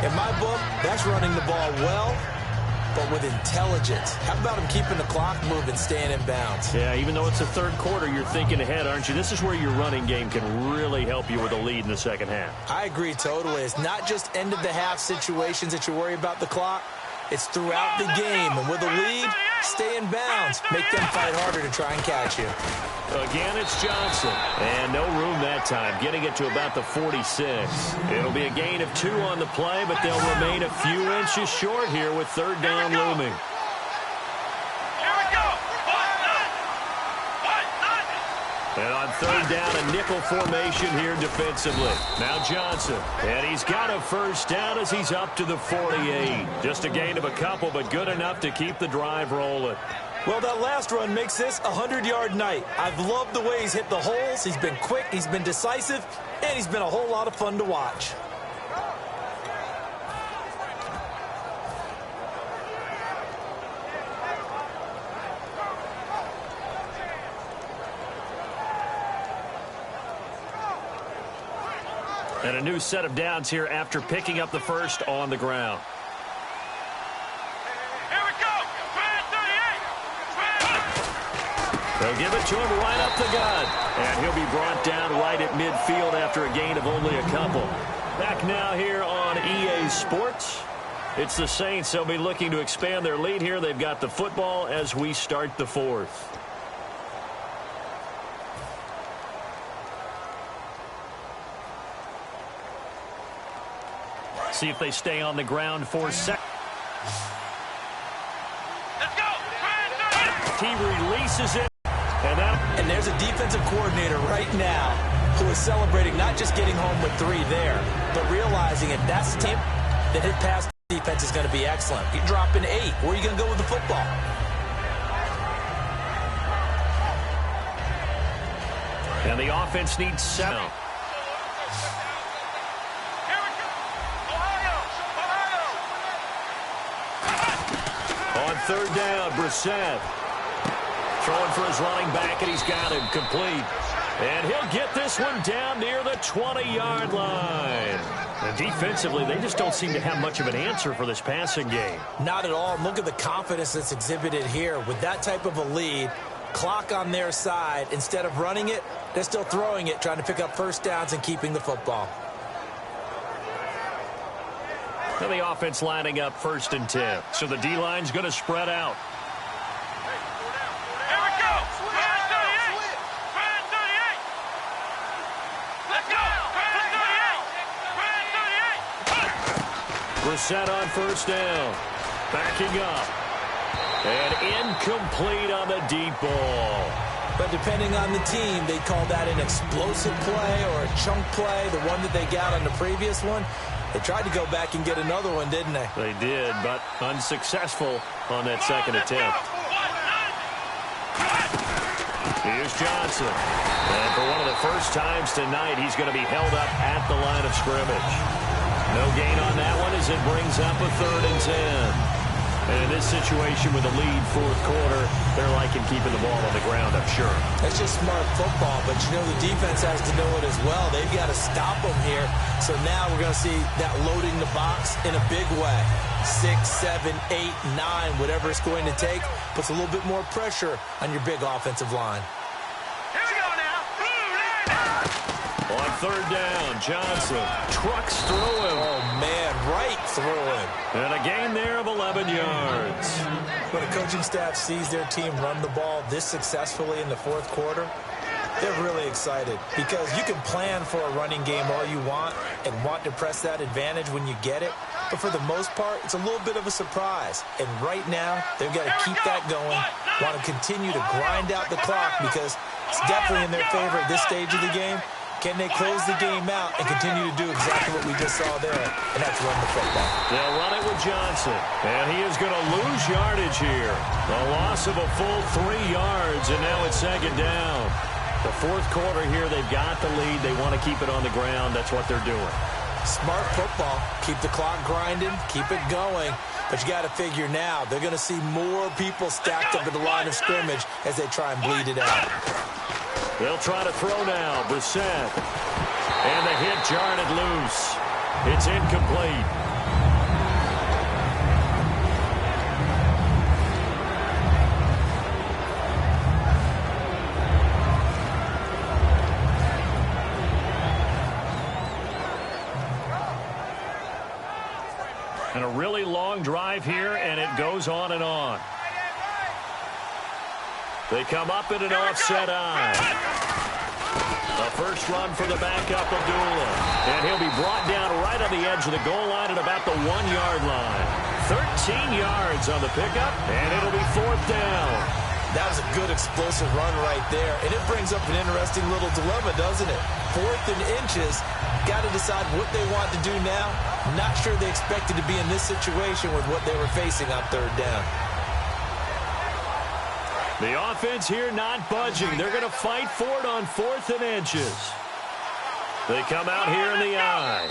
In my book, that's running the ball well, but with intelligence. How about him keeping the clock moving, staying in bounds?
Yeah, even though it's the third quarter, you're thinking ahead, aren't you? This is where your running game can really help you with a lead in the second half.
I agree totally. It's not just end-of-the-half situations that you worry about the clock. It's throughout the game. And with a lead, stay in bounds. Make them fight harder to try and catch you.
Again, it's Johnson. And no room that time, getting it to about the 46. It'll be a gain of 2 on the play, but they'll remain a few inches short here with third down looming. And on third down, a nickel formation here defensively. Now Johnson. And he's got a first down as he's up to the 48. Just a gain of a couple, but good enough to keep the drive rolling.
Well, that last run makes this a 100-yard night. I've loved the way he's hit the holes. He's been quick, he's been decisive, and he's been a whole lot of fun to watch.
And a new set of downs here after picking up the first on the ground.
Here we go.
They'll give it to him right up the gut. And he'll be brought down right at midfield after a gain of only a couple. Back now here on EA Sports. It's the Saints. They'll be looking to expand their lead here. They've got the football as we start the fourth. See if they stay on the ground for seconds.
Let's go.
He releases it.
And there's a defensive coordinator right now who is celebrating not just getting home with 3 there, but realizing if that's the team, that his pass defense is going to be excellent. You drop in 8. Where are you going to go with the football?
And the offense needs 7. On third down, Brissett throwing for his running back, and he's got him complete. And he'll get this one down near the 20-yard line. And defensively, they just don't seem to have much of an answer for this passing game.
Not at all. Look at the confidence that's exhibited here. With that type of a lead, clock on their side, instead of running it, they're still throwing it, trying to pick up first downs and keeping the football.
And the offense lining up 1st and 10. So the D-line's going to spread out.
Here we go. 38. Let's go. 38.
Brissett on first down. Backing up. And incomplete on the deep ball.
But depending on the team, they call that an explosive play or a chunk play, the one that they got on the previous one. They tried to go back and get another one, didn't they?
They did, but unsuccessful on that second attempt. Here's Johnson. And for one of the first times tonight, he's going to be held up at the line of scrimmage. No gain on that one as it brings up a 3rd and 10. And in this situation with a lead 4th quarter, they're liking keeping the ball on the ground, I'm sure.
That's just smart football, but you know the defense has to know it as well. They've got to stop them here. So now we're going to see that loading the box in a big way. 6, 7, 8, 9, whatever it's going to take, puts a little bit more pressure on your big offensive line.
Here we go now.
On third down, Johnson trucks through him.
Oh, man, right through him.
And a gain there of 11 yards.
When a coaching staff sees their team run the ball this successfully in the 4th quarter, they're really excited because you can plan for a running game all you want and want to press that advantage when you get it. But for the most part, it's a little bit of a surprise. And right now, they've got to keep that going, want to continue to grind out the clock because it's definitely in their favor at this stage of the game. Can they close the game out and continue to do exactly what we just saw there, and that's run the football?
They'll run it with Johnson, and he is going to lose yardage here. A loss of a full 3 yards, and now it's 2nd down. The 4th quarter here, they've got the lead. They want to keep it on the ground. That's what they're doing.
Smart football. Keep the clock grinding. Keep it going. But you got to figure now they're going to see more people stacked up at the line of scrimmage as they try and bleed it out.
They'll try to throw now. Brissett. And the hit jarred it loose. It's incomplete. And a really long drive here, and it goes on and on. They come up in an offset eye. The first run for the backup, Abdullah. And he'll be brought down right on the edge of the goal line at about the 1-yard line. 13 yards on the pickup, and it'll be 4th down.
That was a good explosive run right there. And it brings up an interesting little dilemma, doesn't it? 4th and inches. Got to decide what they want to do now. Not sure they expected to be in this situation with what they were facing on 3rd down.
The offense here not budging. They're going to fight for it on 4th and inches. They come out here in the eye.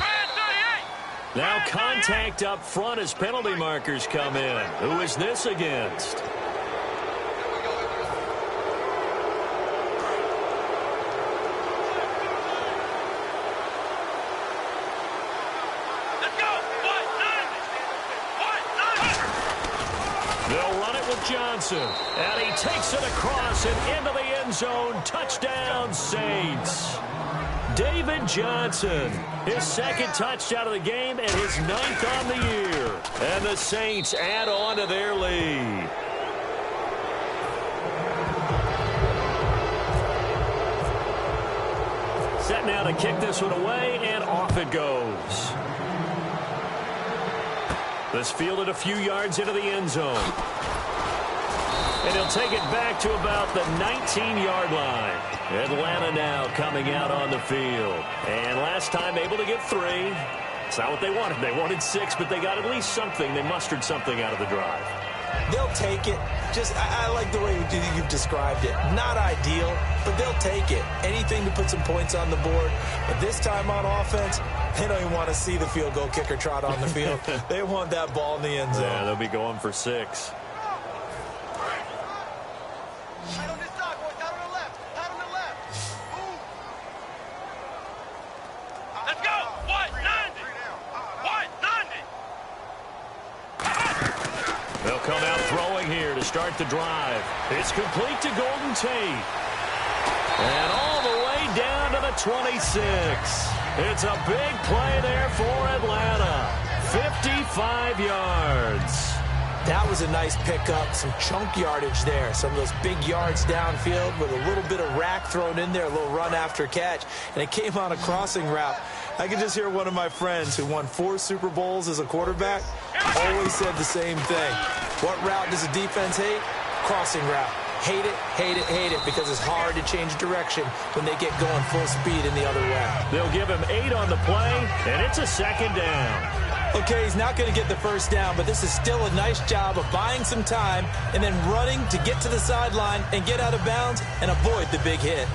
Now contact up front as penalty markers come in. Who is this against? They'll run it with Johnson. And he takes it across and into the end zone. Touchdown, Saints. David Johnson, his 2nd touchdown of the game and his 9th on the year. And the Saints add on to their lead. Set now to kick this one away, and off it goes. This fielded a few yards into the end zone. And he'll take it back to about the 19-yard line. Atlanta now coming out on the field. And last time able to get 3. It's not what they wanted. They wanted 6, but they got at least something. They mustered something out of the drive.
They'll take it. I like the way you've described it. Not ideal, but they'll take it. Anything to put some points on the board. But this time on offense, they don't even want to see the field goal kicker trot on the field. They want that ball in the end zone.
Yeah, they'll be going for 6.
Right on this side, boys. Out on the left. Out on the left. Move. Let's go. What? 90. What? 90.
They'll come out throwing here to start the drive. It's complete to Golden Tate. And all the way down to the 26. It's a big play there for Atlanta. 55 yards.
That was a nice pickup, some chunk yardage there. Some of those big yards downfield with a little bit of rack thrown in there, a little run after catch. And it came on a crossing route. I can just hear one of my friends who won 4 Super Bowls as a quarterback always said the same thing. What route does a defense hate? Crossing route. Hate it, hate it, hate it, because it's hard to change direction when they get going full speed in the other way.
They'll give him 8 on the play, and it's a 2nd down.
Okay, he's not going to get the first down, but this is still a nice job of buying some time and then running to get to the sideline and get out of bounds and avoid the big hit.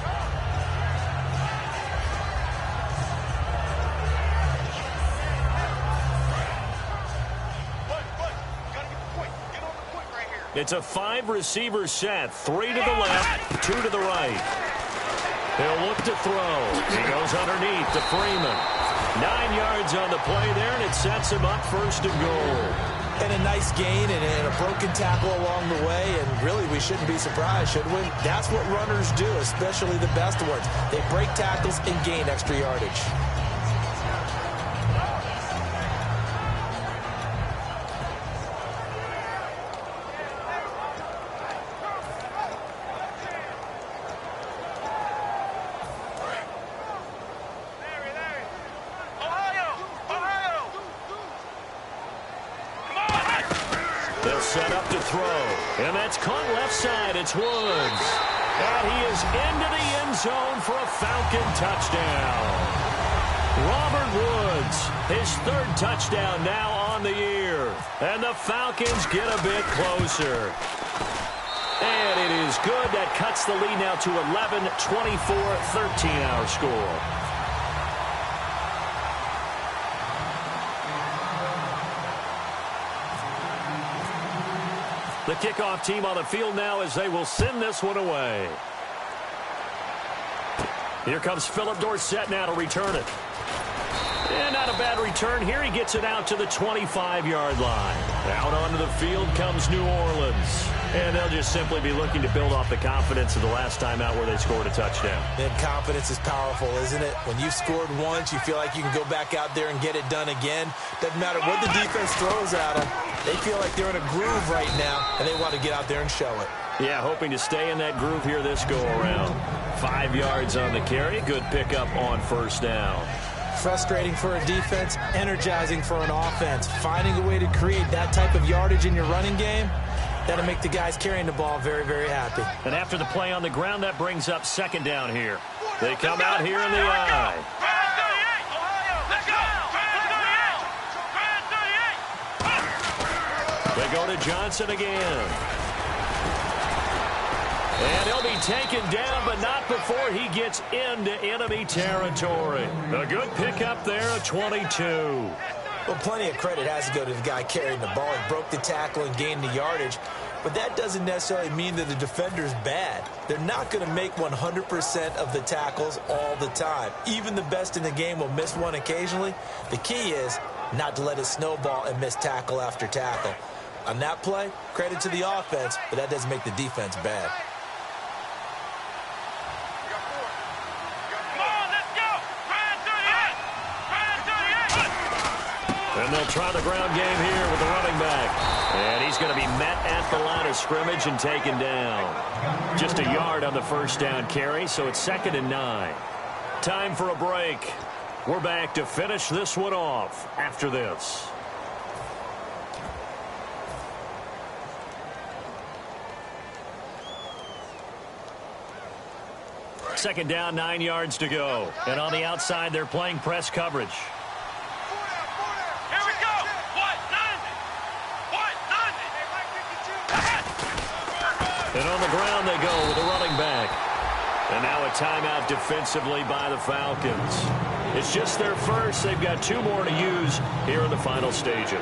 It's a 5-receiver set. 3 to the left, 2 to the right. He'll look to throw. He goes underneath to Freeman. 9 yards on the play there, and it sets him up 1st and goal.
And a nice gain and a broken tackle along the way, and really we shouldn't be surprised, should we? That's what runners do, especially the best ones. They break tackles and gain extra yardage.
They'll set up to throw. And that's caught left side. It's Woods. And he is into the end zone for a Falcon touchdown. Robert Woods, his 3rd touchdown now on the year. And the Falcons get a bit closer. And it is good. That cuts the lead now to 11, 24, 13 our score. The kickoff team on the field now as they will send this one away. Here comes Philip Dorsett now to return it. And not a bad return here. He gets it out to the 25-yard line. Out onto the field comes New Orleans. And they'll just simply be looking to build off the confidence of the last time out where they scored a touchdown.
And confidence is powerful, isn't it? When you've scored once, you feel like you can go back out there and get it done again. Doesn't matter what the defense throws at them. They feel like they're in a groove right now, and they want to get out there and show it.
Yeah, hoping to stay in that groove here this go-around. 5 yards on the carry. Good pickup on first down.
Frustrating for a defense, energizing for an offense. Finding a way to create that type of yardage in your running game, that'll make the guys carrying the ball very, very happy.
And after the play on the ground, that brings up second down here. They come out here in the eye. They go to Johnson again. And he'll be taken down, but not before he gets into enemy territory. A good pickup there, a 22.
Well, plenty of credit has to go to the guy carrying the ball. He broke the tackle and gained the yardage. But that doesn't necessarily mean that the defender's bad. They're not going to make 100% of the tackles all the time. Even the best in the game will miss one occasionally. The key is not to let it snowball and miss tackle after tackle. On that play, credit to the offense, but that doesn't make the defense bad.
And they'll try the ground game here with the running back. And he's going to be met at the line of scrimmage and taken down. Just a yard on the first down carry, so it's 2nd and 9. Time for a break. We're back to finish this one off after this. Second down, 9 yards to go. And on the outside, they're playing press coverage. And on the ground they go with a running back. And now a timeout defensively by the Falcons. It's just their first. They've got 2 more to use here in the final stages.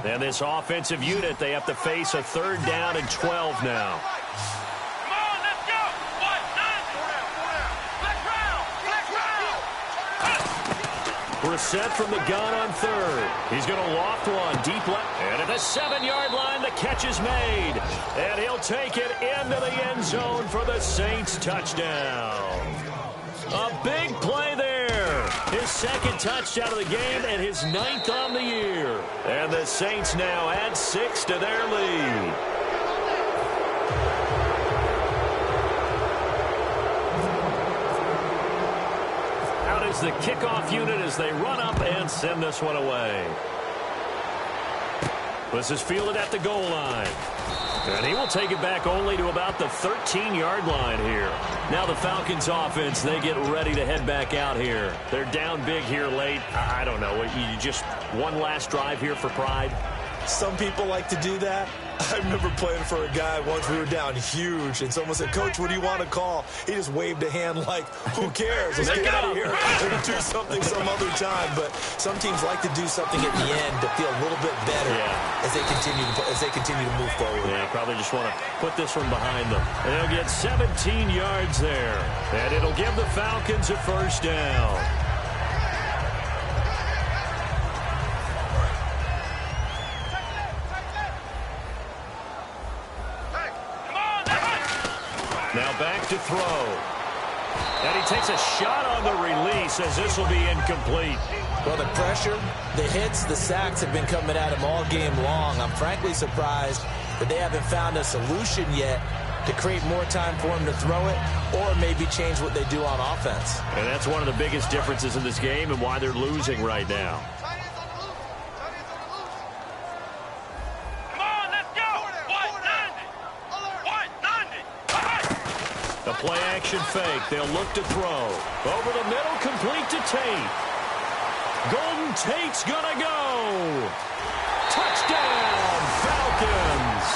And this offensive unit, they have to face a 3rd down and 12 now. Brissett from the gun on 3rd. He's going to loft one deep left. And at the 7-yard line, the catch is made. And he'll take it into the end zone for the Saints touchdown. A big play there. His 2nd touchdown of the game and his 9th on the year. And the Saints now add 6 to their lead. The kickoff unit as they run up and send this one away. This is fielded at the goal line. And he will take it back only to about the 13-yard line here. Now the Falcons offense, they get ready to head back out here. They're down big here late. I don't know. You just one last drive here for pride?
Some people like to do that. I remember playing for a guy once. We were down huge, and someone said, "Coach, what do you want to call?" He just waved a hand like, "Who cares? Let's get out of here and do something some other time." But some teams like to do something at the end to feel a little bit better as they continue to move forward.
Yeah, probably just want to put this one behind them. And they'll get 17 yards there, and it'll give the Falcons a 1st down. Now back to throw. And he takes a shot on the release as this will be incomplete.
Well, the pressure, the hits, the sacks have been coming at him all game long. I'm frankly surprised that they haven't found a solution yet to create more time for him to throw it or maybe change what they do on offense.
And that's one of the biggest differences in this game and why they're losing right now. The play-action fake. They'll look to throw. Over the middle, complete to Tate. Golden Tate's gonna go. Touchdown, Falcons.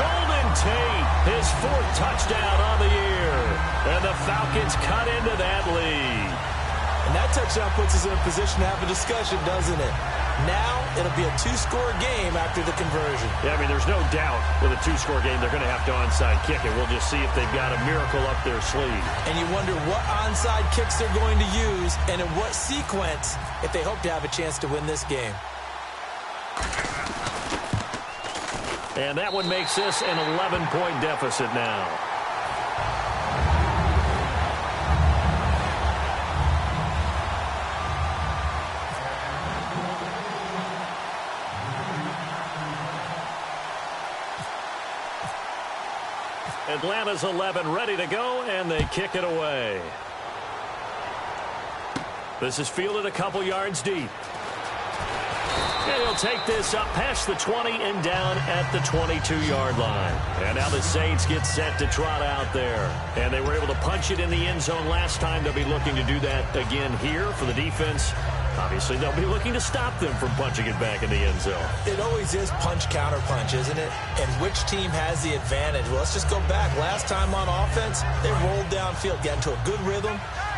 Golden Tate, his 4th touchdown on the year. And the Falcons cut into that lead.
And that touchdown puts us in a position to have a discussion, doesn't it? Now it'll be a 2-score game after the conversion.
Yeah, I mean, there's no doubt with a 2-score game they're going to have to onside kick it. We'll just see if they've got a miracle up their sleeve. And
you wonder what onside kicks they're going to use and in what sequence if they hope to have a chance to win this game.
And that one makes this an 11-point deficit now. Atlanta's 11 ready to go, and they kick it away. This is fielded a couple yards deep. And he'll take this up past the 20 and down at the 22-yard line. And now the Saints get set to trot out there. And they were able to punch it in the end zone last time. They'll be looking to do that again here for the defense. Obviously, they'll be looking to stop them from punching it back in the end zone.
It always is punch-counter-punch, isn't it? And which team has the advantage? Well, let's just go back. Last time on offense, they rolled downfield, got into a good rhythm.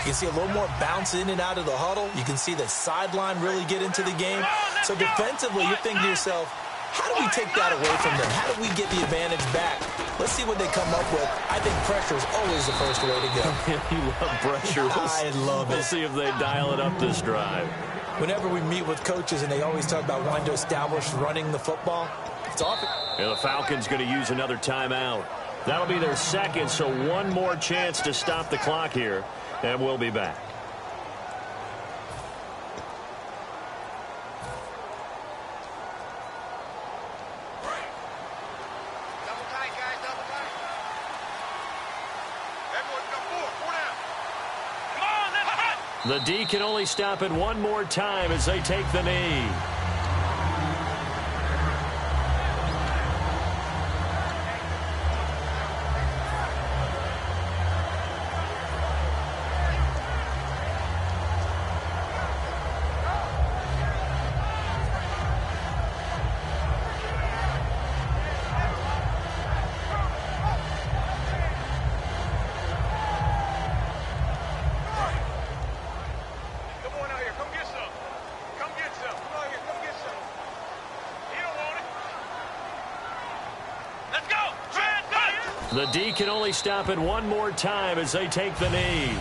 You can see a little more bounce in and out of the huddle. You can see the sideline really get into the game. So defensively, you're thinking to yourself, how do we take that away from them? How do we get the advantage back? Let's see what they come up with. I think pressure is always the first way to go.
You love pressure.
I love it.
We'll see if they dial it up this drive.
Whenever we meet with coaches and they always talk about wanting to establish running the football, it's often.
And the Falcons going to use another timeout. That'll be their second, so one more chance to stop the clock here, and we'll be back. The D can only stop it one more time as they take the knee. The D can only stop it one more time as they take the knee.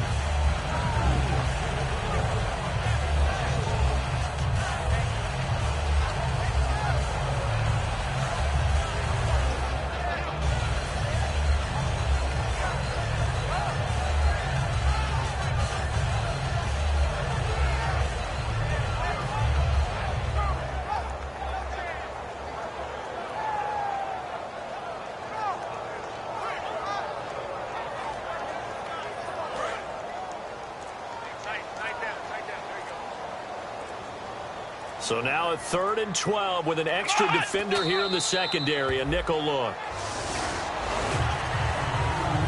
So now at 3rd and 12 with an extra defender here in the secondary, a nickel look.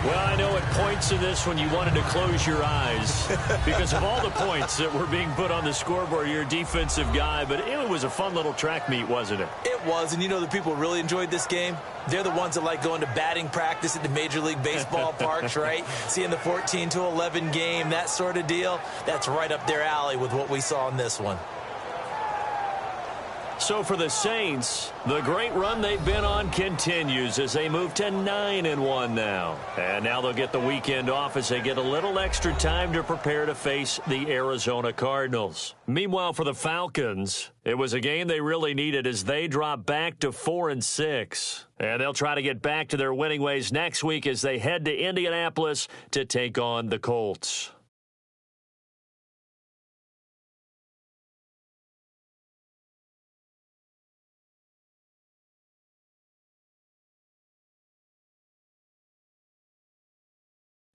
Well, I know at points in this when you wanted to close your eyes because of all the points that were being put on the scoreboard. You're a defensive guy, but it was a fun little track meet, wasn't it?
It was, and you know the people who really enjoyed this game? They're the ones that like going to batting practice at the Major League Baseball parks, right? Seeing the 14-11 game, that sort of deal. That's right up their alley with what we saw in this one.
So for the Saints, the great run they've been on continues as they move to 9-1 now. And now they'll get the weekend off as they get a little extra time to prepare to face the Arizona Cardinals. Meanwhile, for the Falcons, it was a game they really needed as they drop back to 4-6. And they'll try to get back to their winning ways next week as they head to Indianapolis to take on the Colts.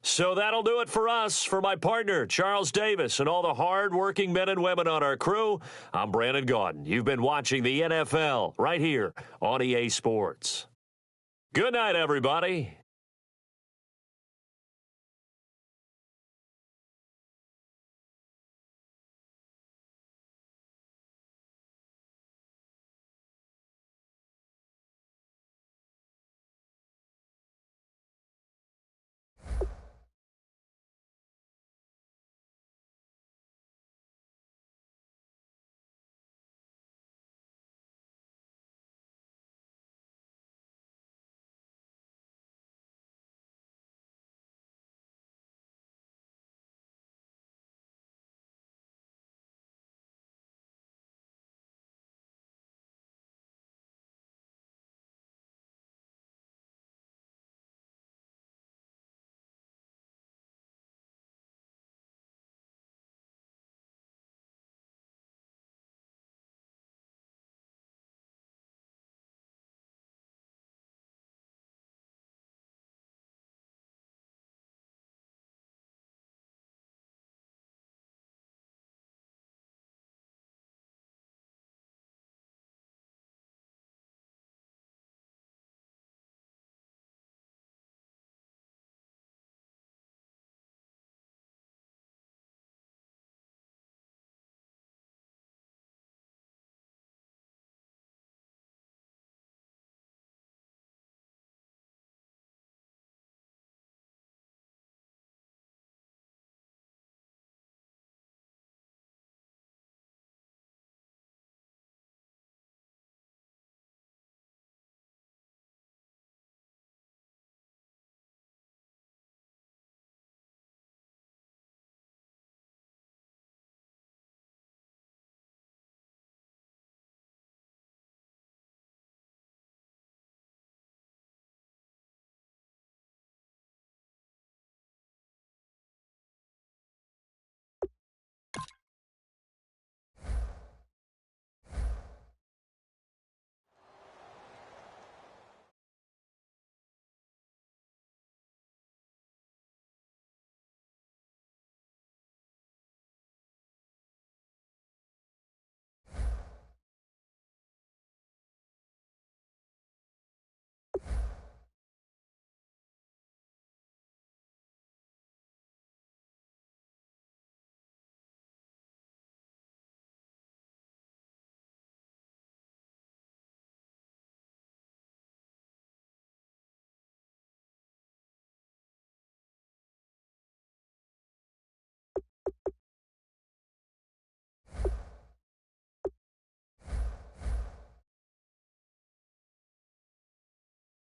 So that'll do it for us. For my partner, Charles Davis, and all the hard-working men and women on our crew, I'm Brandon Gaudin. You've been watching the NFL right here on EA Sports. Good night, everybody.